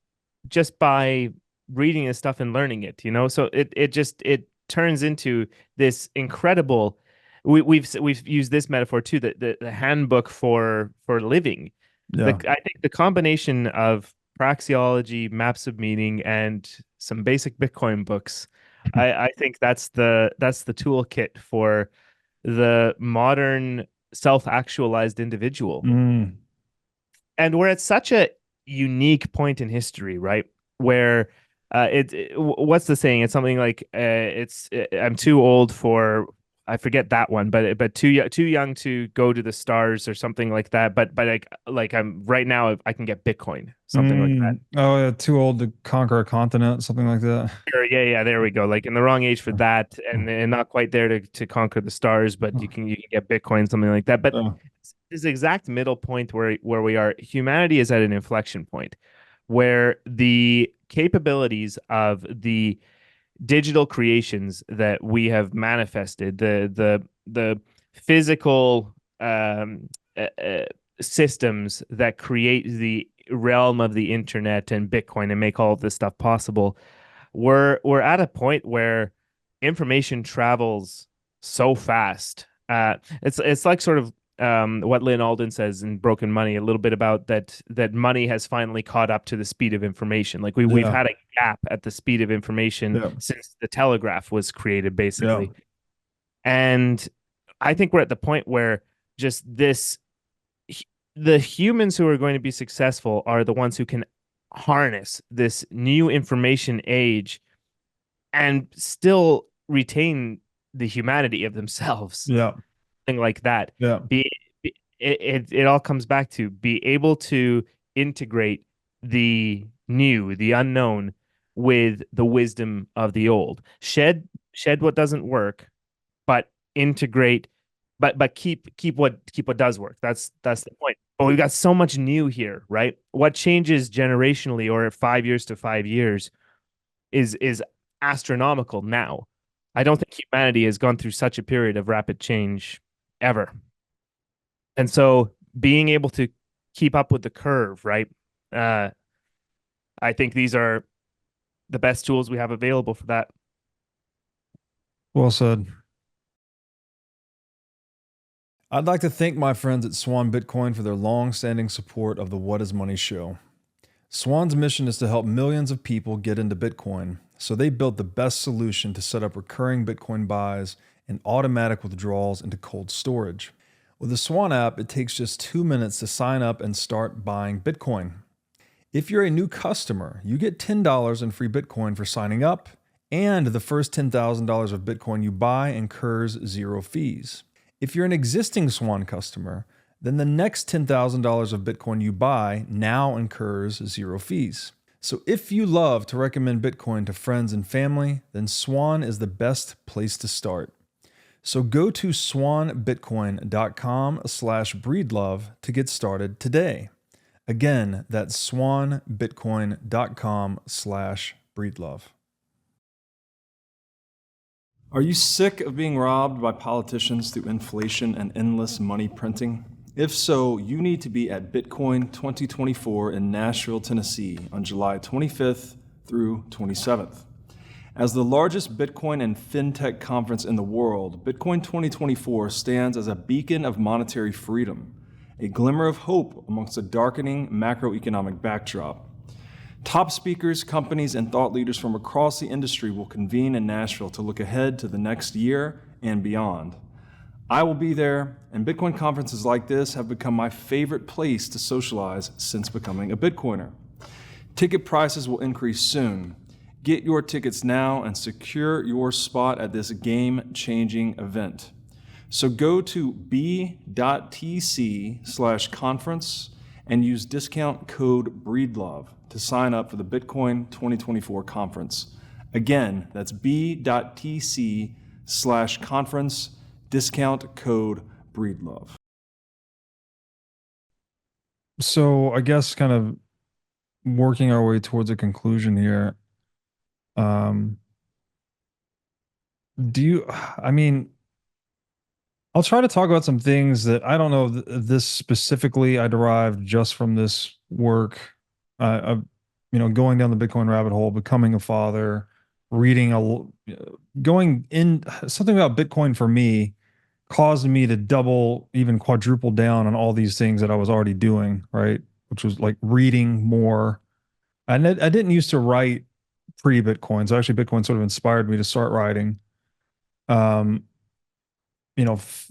just by reading this stuff and learning it, So it turns into this incredible we've used this metaphor too, the handbook for living. Yeah. I think the combination of praxeology, maps of meaning, and some basic Bitcoin books, I think that's the toolkit for the modern self-actualized individual. Mm, And we're at such a unique point in history, right? Where what's the saying? It's something like I'm too old for, I forget that one, but too young to go to the stars or something like that. But like I'm right now, I can get Bitcoin, something like that. Oh, yeah, too old to conquer a continent, something like that. Sure, yeah, there we go. Like in the wrong age for that, and not quite there to conquer the stars, but you can get Bitcoin, something like that. But Oh, this exact middle point where we are, humanity is at an inflection point where the capabilities of the digital creations that we have manifested, the physical systems that create the realm of the internet and Bitcoin and make all of this stuff possible, we're at a point where information travels so fast. It's like sort of what Lynn Alden says in Broken Money, a little bit about that money has finally caught up to the speed of information. Like we've yeah, had a gap at the speed of information yeah, since the telegraph was created, yeah, basically. And I think we're at the point where just the humans who are going to be successful are the ones who can harness this new information age and still retain the humanity of themselves, yeah, something like that. yeah, It all comes back to be able to integrate the new, the unknown, with the wisdom of the old. Shed what doesn't work, but integrate, but keep what does work. That's the point. But we've got so much new here, right? What changes generationally or 5 years to 5 years is astronomical now. I don't think humanity has gone through such a period of rapid change ever. And so being able to keep up with the curve, right? I think these are the best tools we have available for that. Well said. I'd like to thank my friends at Swan Bitcoin for their long-standing support of the What is Money show. Swan's mission is to help millions of people get into Bitcoin, so they built the best solution to set up recurring Bitcoin buys and automatic withdrawals into cold storage. With the Swan app, it takes just 2 minutes to sign up and start buying Bitcoin. If you're a new customer, you get $10 in free Bitcoin for signing up, and the first $10,000 of Bitcoin you buy incurs 0 fees. If you're an existing Swan customer, then the next $10,000 of Bitcoin you buy now incurs 0 fees. So if you love to recommend Bitcoin to friends and family, then Swan is the best place to start. So go to swanbitcoin.com/breedlove to get started today. Again, that's swanbitcoin.com/breedlove. Are you sick of being robbed by politicians through inflation and endless money printing? If so, you need to be at Bitcoin 2024 in Nashville, Tennessee on July 25th through 27th. As the largest Bitcoin and Fintech conference in the world, Bitcoin 2024 stands as a beacon of monetary freedom, a glimmer of hope amongst a darkening macroeconomic backdrop. Top speakers, companies, and thought leaders from across the industry will convene in Nashville to look ahead to the next year and beyond. I will be there, and Bitcoin conferences like this have become my favorite place to socialize since becoming a Bitcoiner. Ticket prices will increase soon. Get your tickets now and secure your spot at this game-changing event. So go to b.tc/conference and use discount code BREEDLOVE to sign up for the Bitcoin 2024 conference. Again, that's b.tc/conference, discount code BREEDLOVE. So I guess kind of working our way towards a conclusion here. I'll try to talk about some things that I don't know if this specifically I derived just from this work, of, going down the Bitcoin rabbit hole, becoming a father, going in something about Bitcoin for me caused me to double, even quadruple down on all these things that I was already doing, right? Which was like reading more. And I didn't used to write pre-Bitcoin. So actually Bitcoin sort of inspired me to start writing.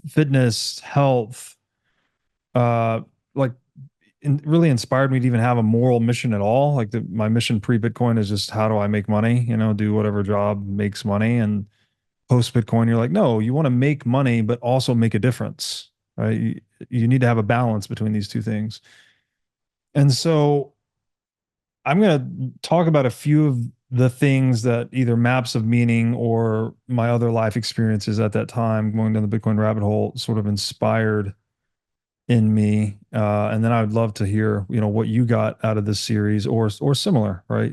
Fitness, health, like really inspired me to even have a moral mission at all. Like my mission pre-Bitcoin is just how do I make money, do whatever job makes money. And post-Bitcoin, you're like, no, you want to make money, but also make a difference, right? You need to have a balance between these two things. And so I'm going to talk about a few of the things that either maps of meaning or my other life experiences at that time, going down the Bitcoin rabbit hole, sort of inspired in me. And then I would love to hear, what you got out of this series or similar, right?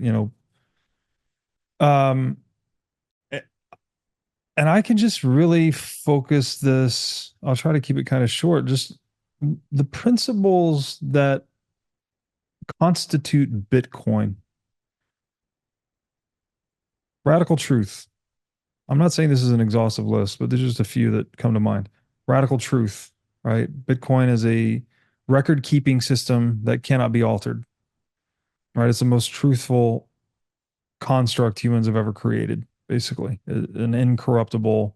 And I can just really focus this. I'll try to keep it kind of short. Just the principles that constitute Bitcoin. Radical truth. I'm not saying this is an exhaustive list, but there's just a few that come to mind. Radical truth, right? Bitcoin is a record-keeping system that cannot be altered, right? It's the most truthful construct humans have ever created, basically. An incorruptible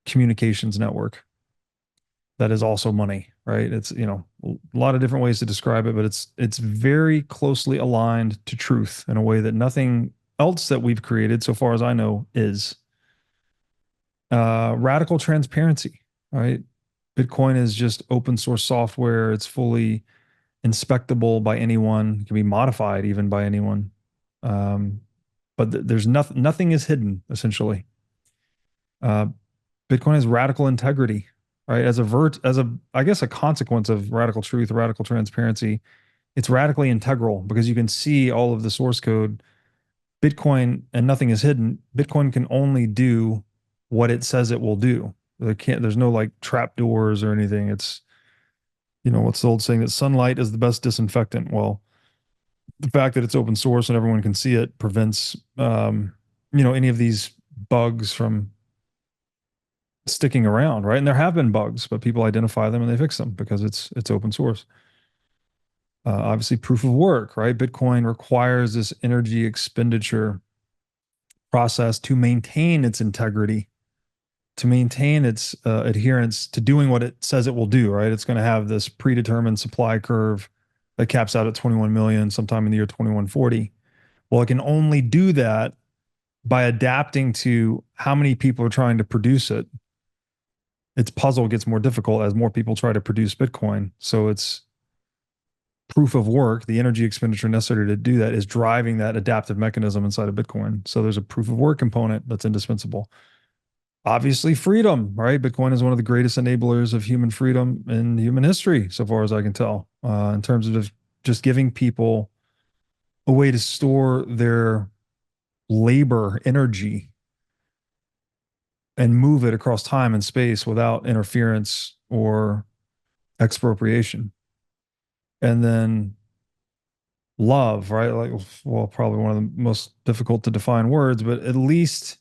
communications network that is also money, right? It's, a lot of different ways to describe it, but it's very closely aligned to truth in a way that nothing else that we've created, so far as I know, is. Radical transparency, right? Bitcoin is just open source software. It's fully inspectable by anyone. It can be modified even by anyone. But there's nothing is hidden, essentially. Bitcoin has radical integrity, right? As I guess a consequence of radical truth, radical transparency, it's radically integral because you can see all of the source code. Bitcoin, and nothing is hidden. Bitcoin can only do what it says it will do. There's no like trap doors or anything. It's, what's the old saying that sunlight is the best disinfectant? Well, the fact that it's open source and everyone can see it prevents, any of these bugs from sticking around, right? And there have been bugs, but people identify them and they fix them because it's open source. Obviously, proof of work, right? Bitcoin requires this energy expenditure process to maintain its integrity, to maintain its adherence to doing what it says it will do, right? It's going to have this predetermined supply curve that caps out at 21 million sometime in the year 2140. Well, it can only do that by adapting to how many people are trying to produce it. Its puzzle gets more difficult as more people try to produce Bitcoin. So it's proof of work, the energy expenditure necessary to do that, is driving that adaptive mechanism inside of Bitcoin. So there's a proof of work component that's indispensable. Obviously, freedom, right? Bitcoin is one of the greatest enablers of human freedom in human history, so far as I can tell, in terms of just giving people a way to store their labor energy and move it across time and space without interference or expropriation. And then love, right? Like, well, probably one of the most difficult to define words, but at least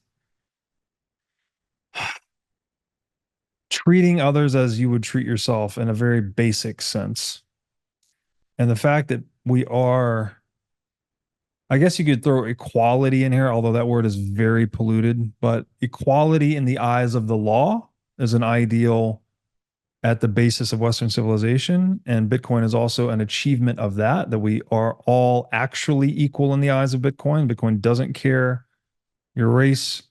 treating others as you would treat yourself in a very basic sense. And the fact that we are, I guess you could throw equality in here, although that word is very polluted, but equality in the eyes of the law is an ideal at the basis of Western civilization. And Bitcoin is also an achievement of that, that we are all actually equal in the eyes of Bitcoin. Bitcoin doesn't care your race,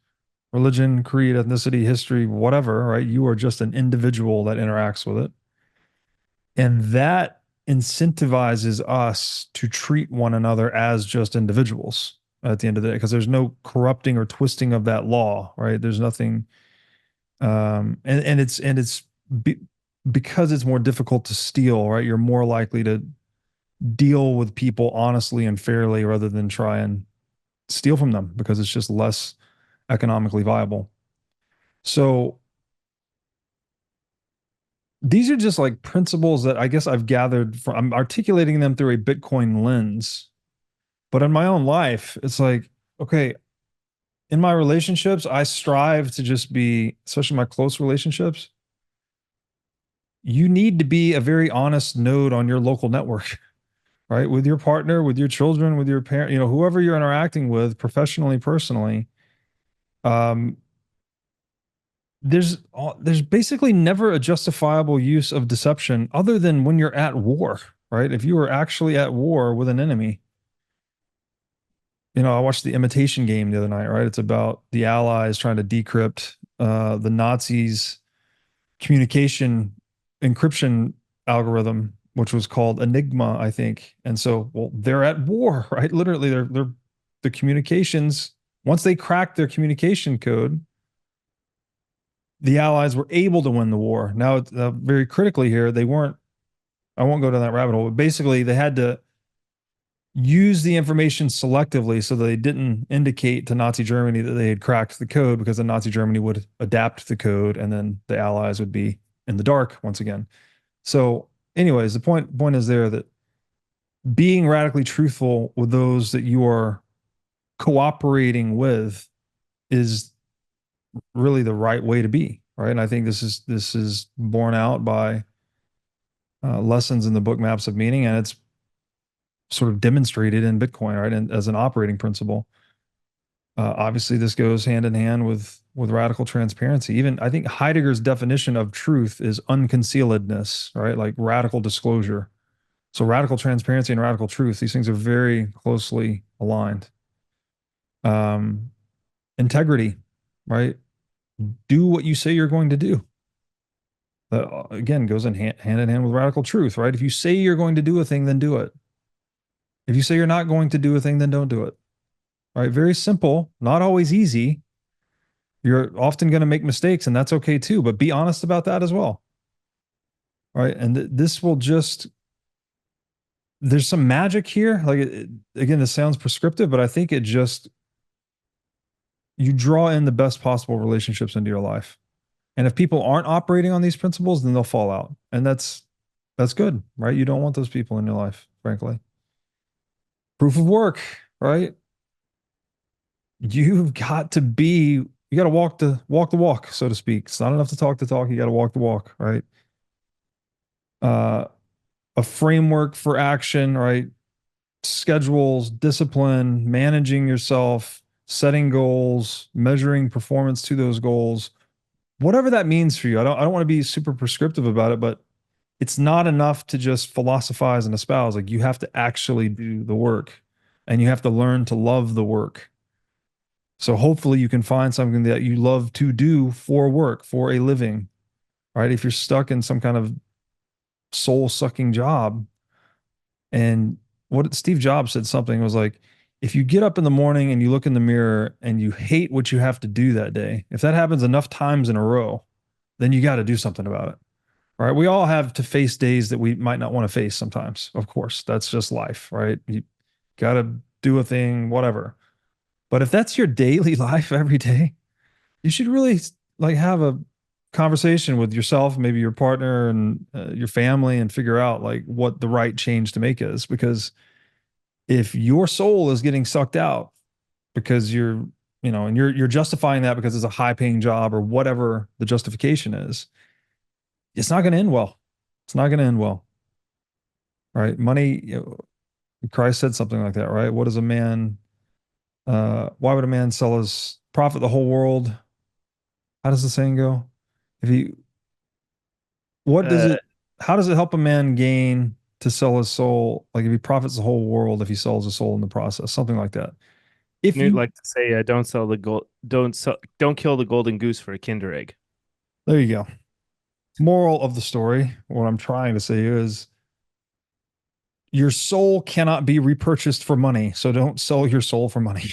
religion, creed, ethnicity, history, whatever, right? You are just an individual that interacts with it. And that incentivizes us to treat one another as just individuals at the end of the day, because there's no corrupting or twisting of that law, right? There's nothing, and it's because it's more difficult to steal, right? You're more likely to deal with people honestly and fairly rather than try and steal from them, because it's just less economically viable. So these are just like principles that I guess I've gathered from, I'm articulating them through a Bitcoin lens. But in my own life, it's like, okay, in my relationships, I strive to just be, especially my close relationships, you need to be a very honest node on your local network, right? With your partner, with your children, with your parent, whoever you're interacting with professionally, personally. Um, there's basically never a justifiable use of deception other than when you're at war, right? If you are actually at war with an enemy. I watched The Imitation Game the other night, right? It's about the Allies trying to decrypt the Nazis' communication encryption algorithm, which was called Enigma, I think. And so, well, they're at war, right? Literally, they're the communications. Once they cracked their communication code, the Allies were able to win the war. Now, very critically here, they weren't. I won't go down that rabbit hole, but basically, they had to use the information selectively so that they didn't indicate to Nazi Germany that they had cracked the code, because then Nazi Germany would adapt the code and then the Allies would be in the dark once again. So anyways, the point is there that being radically truthful with those that you are cooperating with is really the right way to be, right? And I think this is borne out by lessons in the book Maps of Meaning, and it's sort of demonstrated in Bitcoin, right? And as an operating principle. Obviously, this goes hand in hand with radical transparency. Even I think Heidegger's definition of truth is unconcealedness, right? Like radical disclosure. So radical transparency and radical truth, these things are very closely aligned. Integrity, right? Do what you say you're going to do. That again goes hand in hand with radical truth, right? If you say you're going to do a thing, then do it. If you say you're not going to do a thing, then don't do it. Right? Very simple, not always easy. You're often going to make mistakes, and that's okay too, but be honest about that as well. Right? And this will just, there's some magic here. Like, again, this sounds prescriptive, but I think it just, you draw in the best possible relationships into your life. And if people aren't operating on these principles, then they'll fall out. And that's good, right? You don't want those people in your life, frankly. Proof of work, right? You've got to be, you got to walk the walk, so to speak. It's not enough to talk the talk. You got to walk the walk, right? A framework for action, right? Schedules, discipline, managing yourself, setting goals, measuring performance to those goals, whatever that means for you. I don't want to be super prescriptive about it, but it's not enough to just philosophize and espouse. Like, you have to actually do the work, and you have to learn to love the work. So hopefully you can find something that you love to do for work, for a living, right? If you're stuck in some kind of soul-sucking job, and what Steve Jobs said something was like, if you get up in the morning and you look in the mirror and you hate what you have to do that day, if that happens enough times in a row, then you got to do something about it, right? We all have to face days that we might not want to face sometimes. Of course, that's just life, right? You got to do a thing, whatever. But if that's your daily life every day, you should really like have a conversation with yourself, maybe your partner and your family, and figure out like what the right change to make is. Because if your soul is getting sucked out because and you're justifying that because it's a high paying job or whatever the justification is, it's not going to end well. It's not going to end well. Right? Money, Christ said something like that, right? Why would a man sell his profit the whole world? How does the saying go? If he, what does Uh, it, how does it help a man gain to sell his soul? Like if he profits the whole world, if he sells his soul in the process, something like that. If Newt you, like to say, don't sell the gold, don't kill the golden goose for a Kinder egg. there you go. Moral of the story, what I'm trying to say is your soul cannot be repurchased for money. So don't sell your soul for money,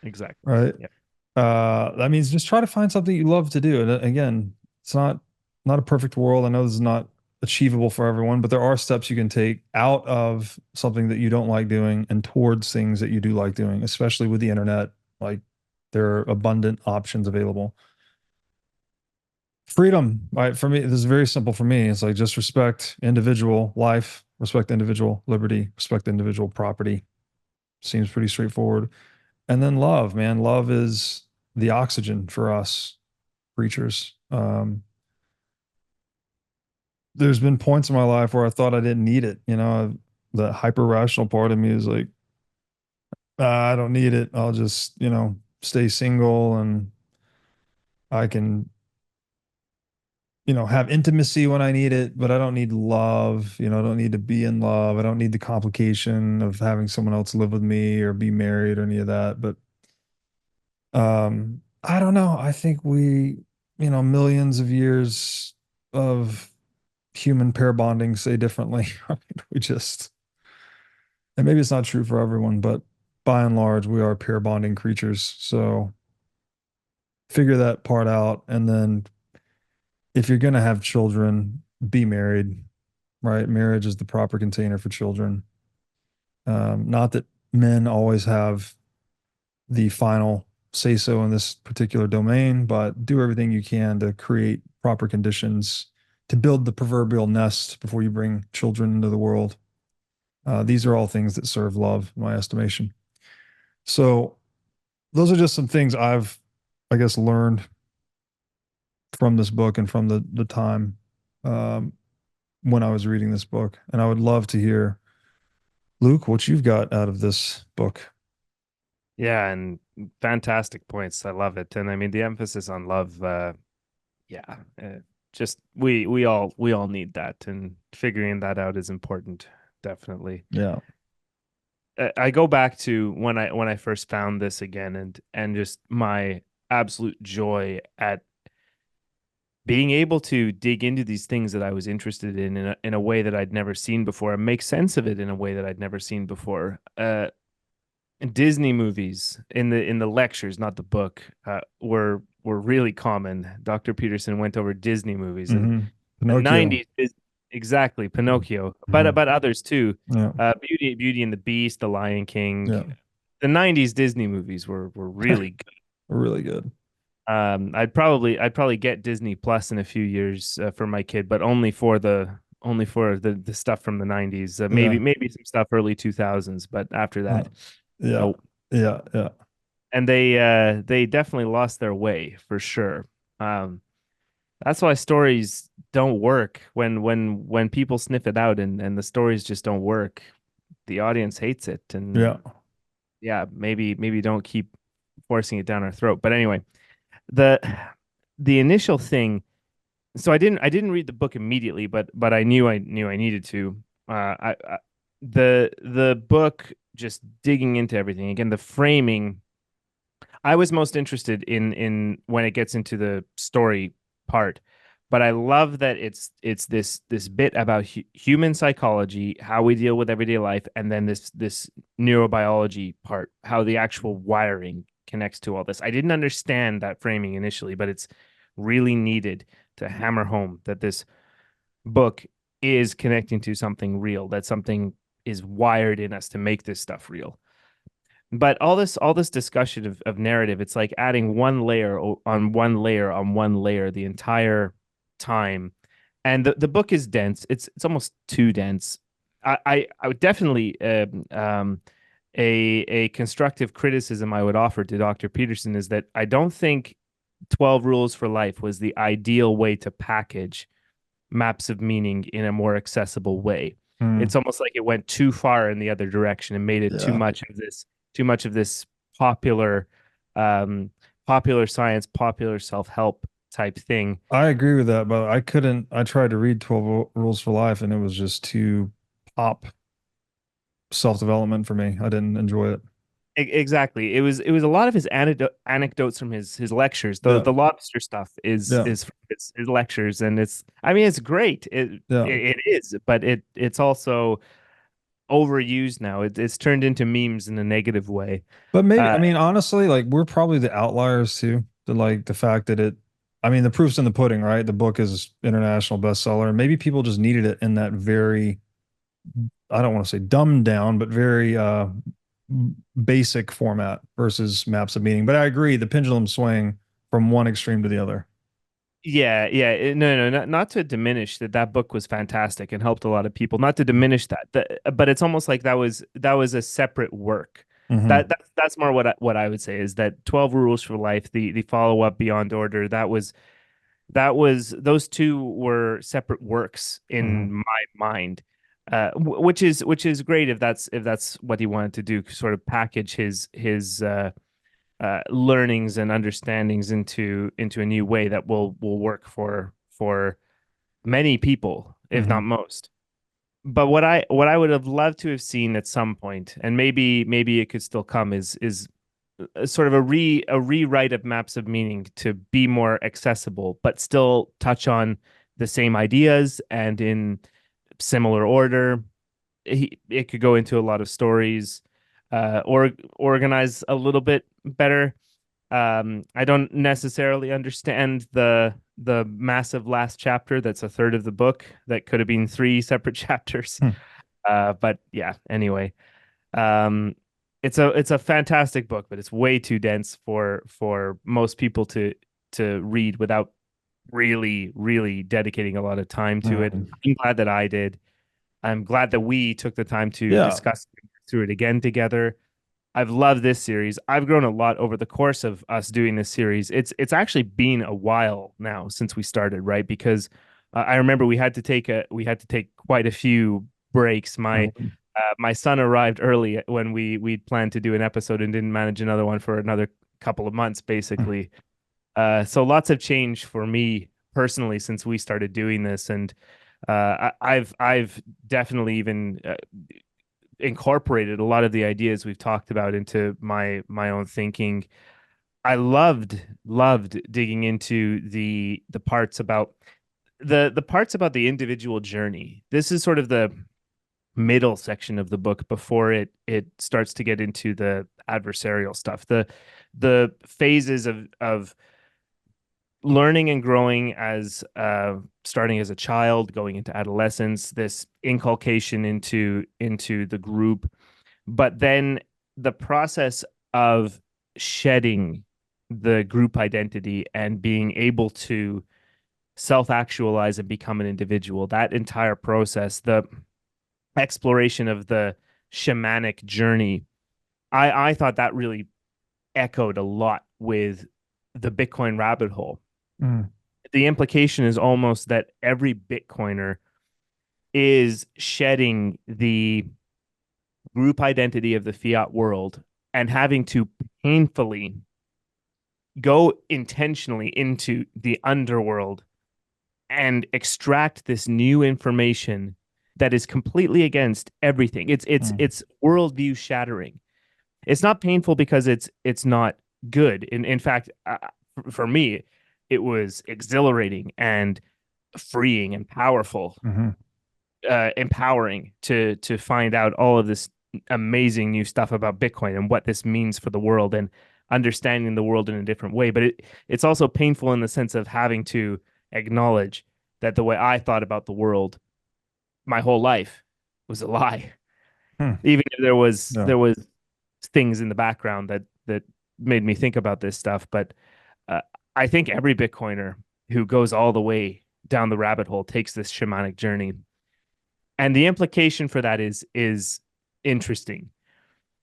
Exactly. right? Yeah. That means just try to find something you love to do. And again, it's not a perfect world. I know this is not achievable for everyone, but there are steps you can take out of something that you don't like doing and towards things that you do like doing, especially with the internet. Like there are abundant options available. Freedom, right? For me, this is very simple for me. It's like just respect individual life, respect individual liberty, respect individual property. Seems pretty straightforward. And then love, man. Love is the oxygen for us creatures. There's been points in my life where I thought I didn't need it. The hyper rational part of me is like, I don't need it. I'll just, stay single and I can, have intimacy when I need it, but I don't need love. I don't need to be in love. I don't need the complication of having someone else live with me or be married or any of that. But I don't know. I think millions of years of human pair bonding say differently. I mean, and maybe it's not true for everyone, but by and large, we are pair bonding creatures. So figure that part out. And then if you're going to have children, be married, right? Marriage is the proper container for children. Not that men always have the final say so in this particular domain, but do everything you can to create proper conditions to build the proverbial nest before you bring children into the world. These are all things that serve love, in my estimation. So those are just some things I guess, learned from this book and from the time um, when I was reading this book. And I would love to hear, Luke, what you've got out of this book. Yeah, and fantastic points. I love it. And I mean the emphasis on love, yeah, just we all need that, and figuring that out is important, definitely. Yeah. I go back to when I first found this again, and just my absolute joy at being able to dig into these things that I was interested in a way that I'd never seen before, and make sense of it in a way that I'd never seen before. Disney movies in the lectures, not the book, were really common. Dr. Peterson went over Disney movies, and Mm-hmm. the Pinocchio. 90s is exactly Pinocchio, Mm-hmm. but others too. Yeah. Beauty and the Beast, The Lion King. Yeah. The 90s Disney movies were really good. Really good. I'd probably get Disney Plus in a few years for my kid, but only for the stuff from the 90s. Yeah. Maybe some stuff early 2000s, but after Uh, that, yeah. nope. Yeah. Yeah. And they definitely lost their way for sure. Um, that's why stories don't work when people sniff it out, and the stories just don't work. The audience hates it, Yeah. and yeah, maybe don't keep forcing it down our throat. But anyway, the the initial thing. So I didn't read the book immediately, but I knew I needed to. The book, just digging into everything again, the framing. I was most interested in when it gets into the story part, but I love that it's this bit about human psychology, how we deal with everyday life, and then this neurobiology part, how the actual wiring connects to all this. I didn't understand that framing initially, but it's really needed to hammer home that this book is connecting to something real, that something is wired in us to make this stuff real. But all this discussion of narrative, it's like adding one layer on one layer on one layer the entire time. And the book is dense. It's almost too dense. I would definitely a constructive criticism I would offer to Dr. Peterson is that I don't think 12 Rules for Life was the ideal way to package maps of meaning in a more accessible way. Hmm. It's almost like it went too far in the other direction and made it Yeah. too much of this popular um popular science, popular self-help type thing. I agree with that, but I tried to read 12 Rules for Life and it was just too pop self-development for me. I didn't enjoy it. Exactly. It was a lot of his anecdotes from his lectures. The Yeah. the lobster stuff is Yeah. is from his lectures, and it's I mean it's great. Yeah. It is, but it's also overused now. It's turned into memes in a negative way. But maybe, Uh, I mean, honestly, like we're probably the outliers too. The fact that I mean, the proof's in the pudding, right? The book is international bestseller. Maybe people just needed it in that very, I don't want to say dumbed down, but very basic format versus maps of meaning. But I agree, the pendulum swing from one extreme to the other. Yeah, yeah. No, not to diminish that book was fantastic and helped a lot of people. Not to diminish but it's almost like that was a separate work. Hmm. That's more what I would say is that 12 Rules for Life, the follow up Beyond Order, that was those two were separate works Hmm. in my mind. Which is great if that's what he wanted to do, sort of package his learnings and understandings into a new way that will work for many people, if not Hmm. most. But what I would have loved to have seen at some point, and maybe it could still come, is sort of a rewrite of Maps of Meaning to be more accessible, but still touch on the same ideas and in similar order. It could go into a lot of stories, or organize a little bit better. I don't necessarily understand the massive last chapter that's a third of the book that could have been three separate chapters. Hmm. But yeah, anyway, um, it's a fantastic book, but it's way too dense for most people to read without really, really dedicating a lot of time to it. Hmm. I'm glad that I did. I'm glad that we took the time to Yeah. discuss through it again together. I've loved this series. I've grown a lot over the course of us doing this series. It's actually been a while now since we started, right? Because I remember we had to take quite a few breaks. Mhm. My son arrived early when we planned to do an episode and didn't manage another one for another couple of months, basically. So lots of change for me personally since we started doing this, and I've definitely even incorporated a lot of the ideas we've talked about into my own thinking. I loved digging into the parts about the parts about the individual journey. This is sort of the middle section of the book before it starts to get into the adversarial stuff. The phases of learning and growing as starting as a child, going into adolescence, this inculcation into the group, but then the process of shedding the group identity and being able to self-actualize and become an individual. That entire process, the exploration of the shamanic journey, I thought that really echoed a lot with the Bitcoin rabbit hole. Mm. The implication is almost that every Bitcoiner is shedding the group identity of the fiat world and having to painfully go intentionally into the underworld and extract this new information that is completely against everything. Mm. It's worldview shattering. It's not painful because it's not good. In fact, for me, it was exhilarating and freeing and powerful, Hmm. empowering to find out all of this amazing new stuff about Bitcoin and what this means for the world and understanding the world in a different way. But it's also painful in the sense of having to acknowledge that the way I thought about the world my whole life was a lie. Hmm. Even if there was Yeah. there was things in the background that made me think about this stuff. But uh, I think every Bitcoiner who goes all the way down the rabbit hole takes this shamanic journey, and the implication for that is interesting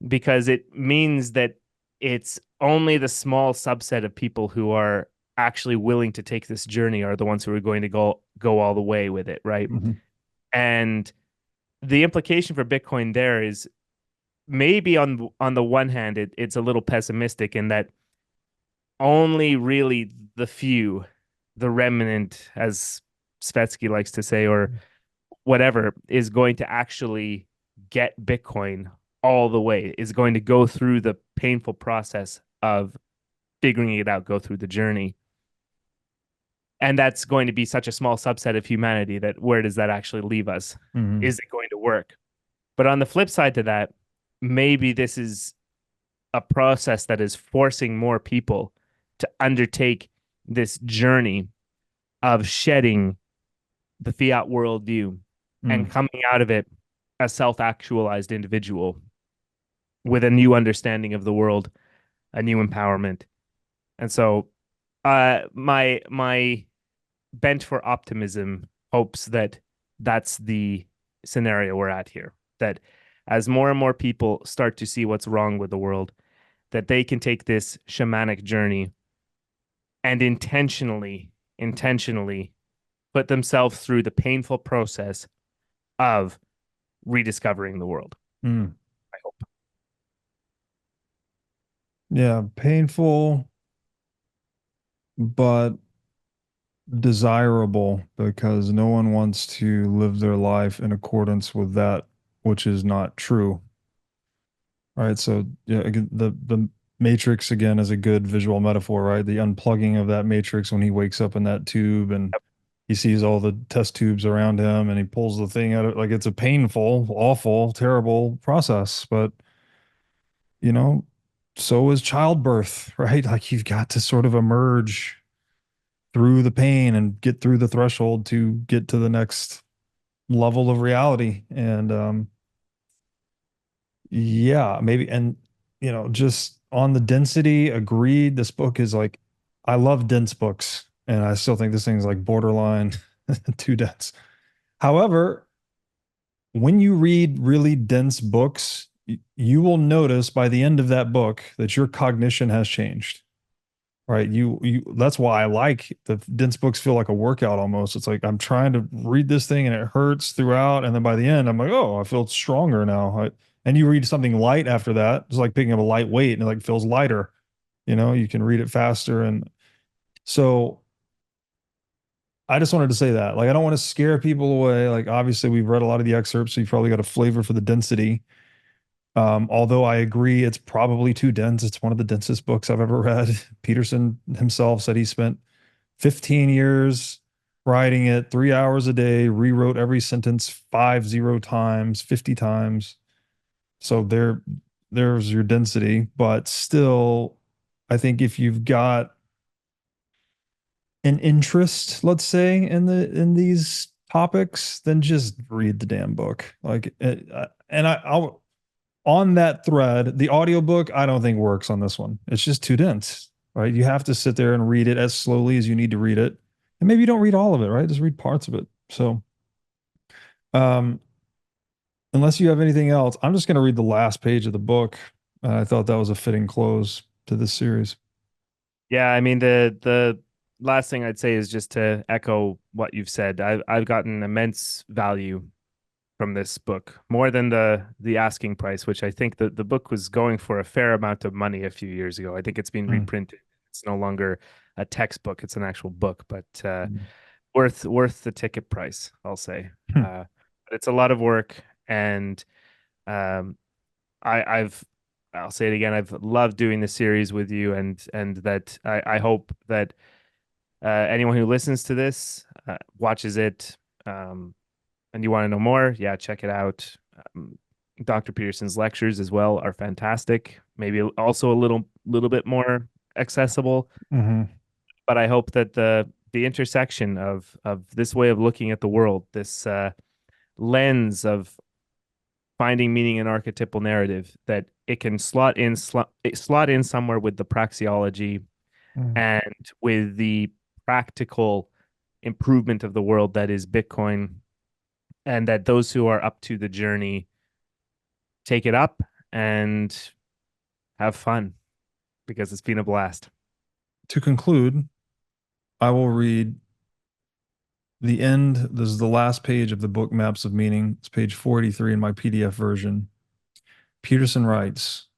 because it means that it's only the small subset of people who are actually willing to take this journey are the ones who are going to go all the way with it, right? Mm-hmm. And the implication for Bitcoin there is maybe on the one hand it's a little pessimistic in that only really the few, the remnant, as Svetsky likes to say, or whatever, is going to actually get Bitcoin all the way, is going to go through the painful process of figuring it out, go through the journey. And that's going to be such a small subset of humanity that where does that actually leave us? Mm-hmm. Is it going to work? But on the flip side to that, maybe this is a process that is forcing more people to undertake this journey of shedding the fiat worldview and coming out of it a self-actualized individual with a new understanding of the world, a new empowerment. And so my bent for optimism hopes that that's the scenario we're at here, that as more and more people start to see what's wrong with the world, that they can take this shamanic journey and intentionally put themselves through the painful process of rediscovering the world. Mm. I hope. Yeah, painful, but desirable because no one wants to live their life in accordance with that which is not true. Right. So yeah, again, the matrix again is a good visual metaphor, right? The unplugging of that matrix when he wakes up in that tube and he sees all the test tubes around him and he pulls the thing out of like it's a painful, awful, terrible process. But you know, so is childbirth, right? Like you've got to sort of emerge through the pain and get through the threshold to get to the next level of reality. And yeah, maybe and just on the density, agreed. This book is like I love dense books, and I still think this thing's like borderline too dense. However, when you read really dense books, you will notice by the end of that book that your cognition has changed. Right. You that's why I like the dense books feel like a workout almost. It's like I'm trying to read this thing and it hurts throughout. And then by the end, I'm like, oh, I feel stronger now. And you read something light after that. It's like picking up a light weight and it like feels lighter. You can read it faster. And so I just wanted to say that. Like I don't want to scare people away. Like obviously we've read a lot of the excerpts, so you probably got a flavor for the density. Although I agree it's probably too dense. It's one of the densest books I've ever read. Peterson himself said he spent 15 years writing it, 3 hours a day, rewrote every sentence 50 times, 50 times. So there's your density. But still, I think if you've got an interest, let's say, in these topics, then just read the damn book. Like, and I'll on that thread, the audiobook, I don't think works on this one. It's just too dense, right? You have to sit there and read it as slowly as you need to read it. And maybe you don't read all of it, right? Just read parts of it. So, um, unless you have anything else, I'm just going to read the last page of the book. I thought that was a fitting close to this series. Yeah, I mean the last thing I'd say is just to echo what you've said. I've gotten immense value from this book, more than the asking price, which I think the book was going for a fair amount of money a few years ago. I think it's been reprinted. It's no longer a textbook; it's an actual book, but worth the ticket price, I'll say. But it's a lot of work, and um, I'll say it again. I've loved doing this series with you, and that I hope that anyone who listens to this watches it. And you want to know more, yeah, check it out. Dr. Peterson's lectures as well are fantastic. Maybe also a little bit more accessible. But I hope that the intersection of this way of looking at the world, this lens of finding meaning in archetypal narrative, that it can slot in somewhere with the praxeology and with the practical improvement of the world that is Bitcoin, and that those who are up to the journey take it up and have fun because it's been a blast. To conclude, I will read the end. This is the last page of the book, Maps of Meaning. It's page 483 in my PDF version. Peterson writes,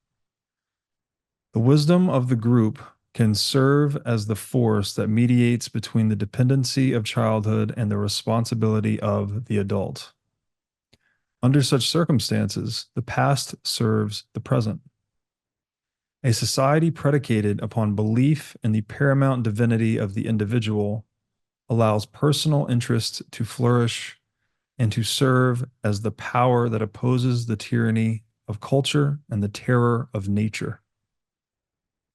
"The wisdom of the group can serve as the force that mediates between the dependency of childhood and the responsibility of the adult. Under such circumstances, the past serves the present. A society predicated upon belief in the paramount divinity of the individual allows personal interest to flourish and to serve as the power that opposes the tyranny of culture and the terror of nature.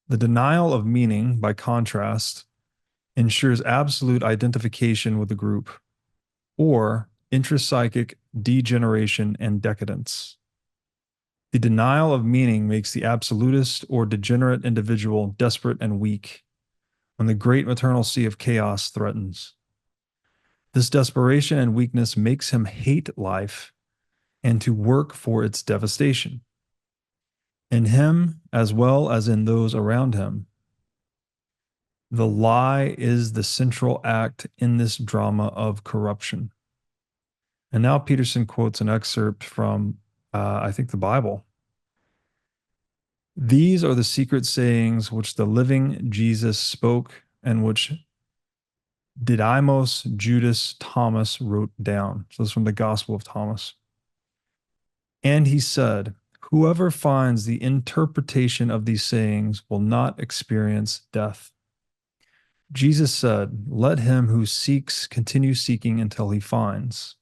The denial of meaning, by contrast, ensures absolute identification with the group, or intrapsychic degeneration and decadence. The denial of meaning makes the absolutist or degenerate individual desperate and weak when the great maternal sea of chaos threatens. This desperation and weakness makes him hate life and to work for its devastation. In him, as well as in those around him, the lie is the central act in this drama of corruption." And now Peterson quotes an excerpt from, I think, the Bible. "These are the secret sayings which the living Jesus spoke and which Didymus Judas Thomas wrote down." So this is from the Gospel of Thomas. "And he said, whoever finds the interpretation of these sayings will not experience death. Jesus said, let him who seeks continue seeking until he finds.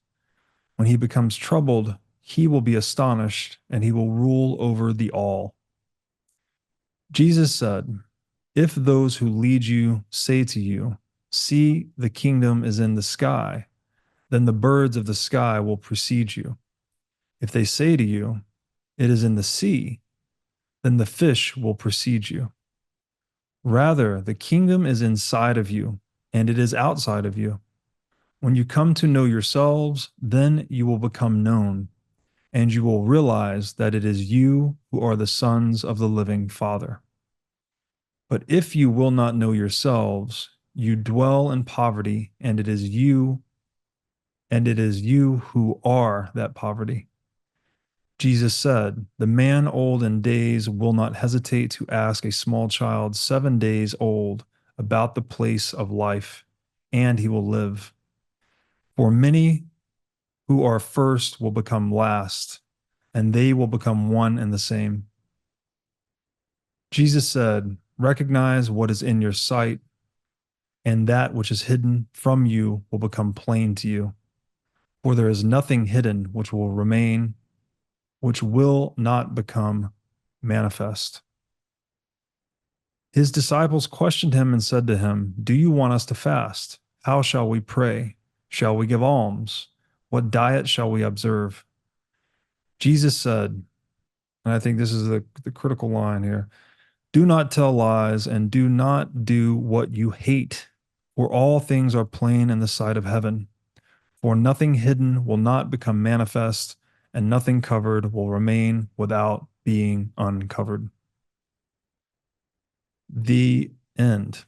When he becomes troubled, he will be astonished and he will rule over the all. Jesus said, if those who lead you say to you, see, the kingdom is in the sky, then the birds of the sky will precede you. If they say to you, it is in the sea, then the fish will precede you. Rather, the kingdom is inside of you, and it is outside of you. When you come to know yourselves, then you will become known, and you will realize that it is you who are the sons of the living Father. But if you will not know yourselves, you dwell in poverty, and it is you who are that poverty. Jesus said, the man old in days will not hesitate to ask a small child 7 days old about the place of life, and he will live. For many who are first will become last, and they will become one and the same. Jesus said, recognize what is in your sight, and that which is hidden from you will become plain to you. For there is nothing hidden which will remain, which will not become manifest. His disciples questioned him and said to him, do you want us to fast? How shall we pray? Shall we give alms? What diet shall we observe? Jesus said, and I think this is the critical line here, do not tell lies and do not do what you hate, for all things are plain in the sight of heaven. For nothing hidden will not become manifest, and nothing covered will remain without being uncovered. The end.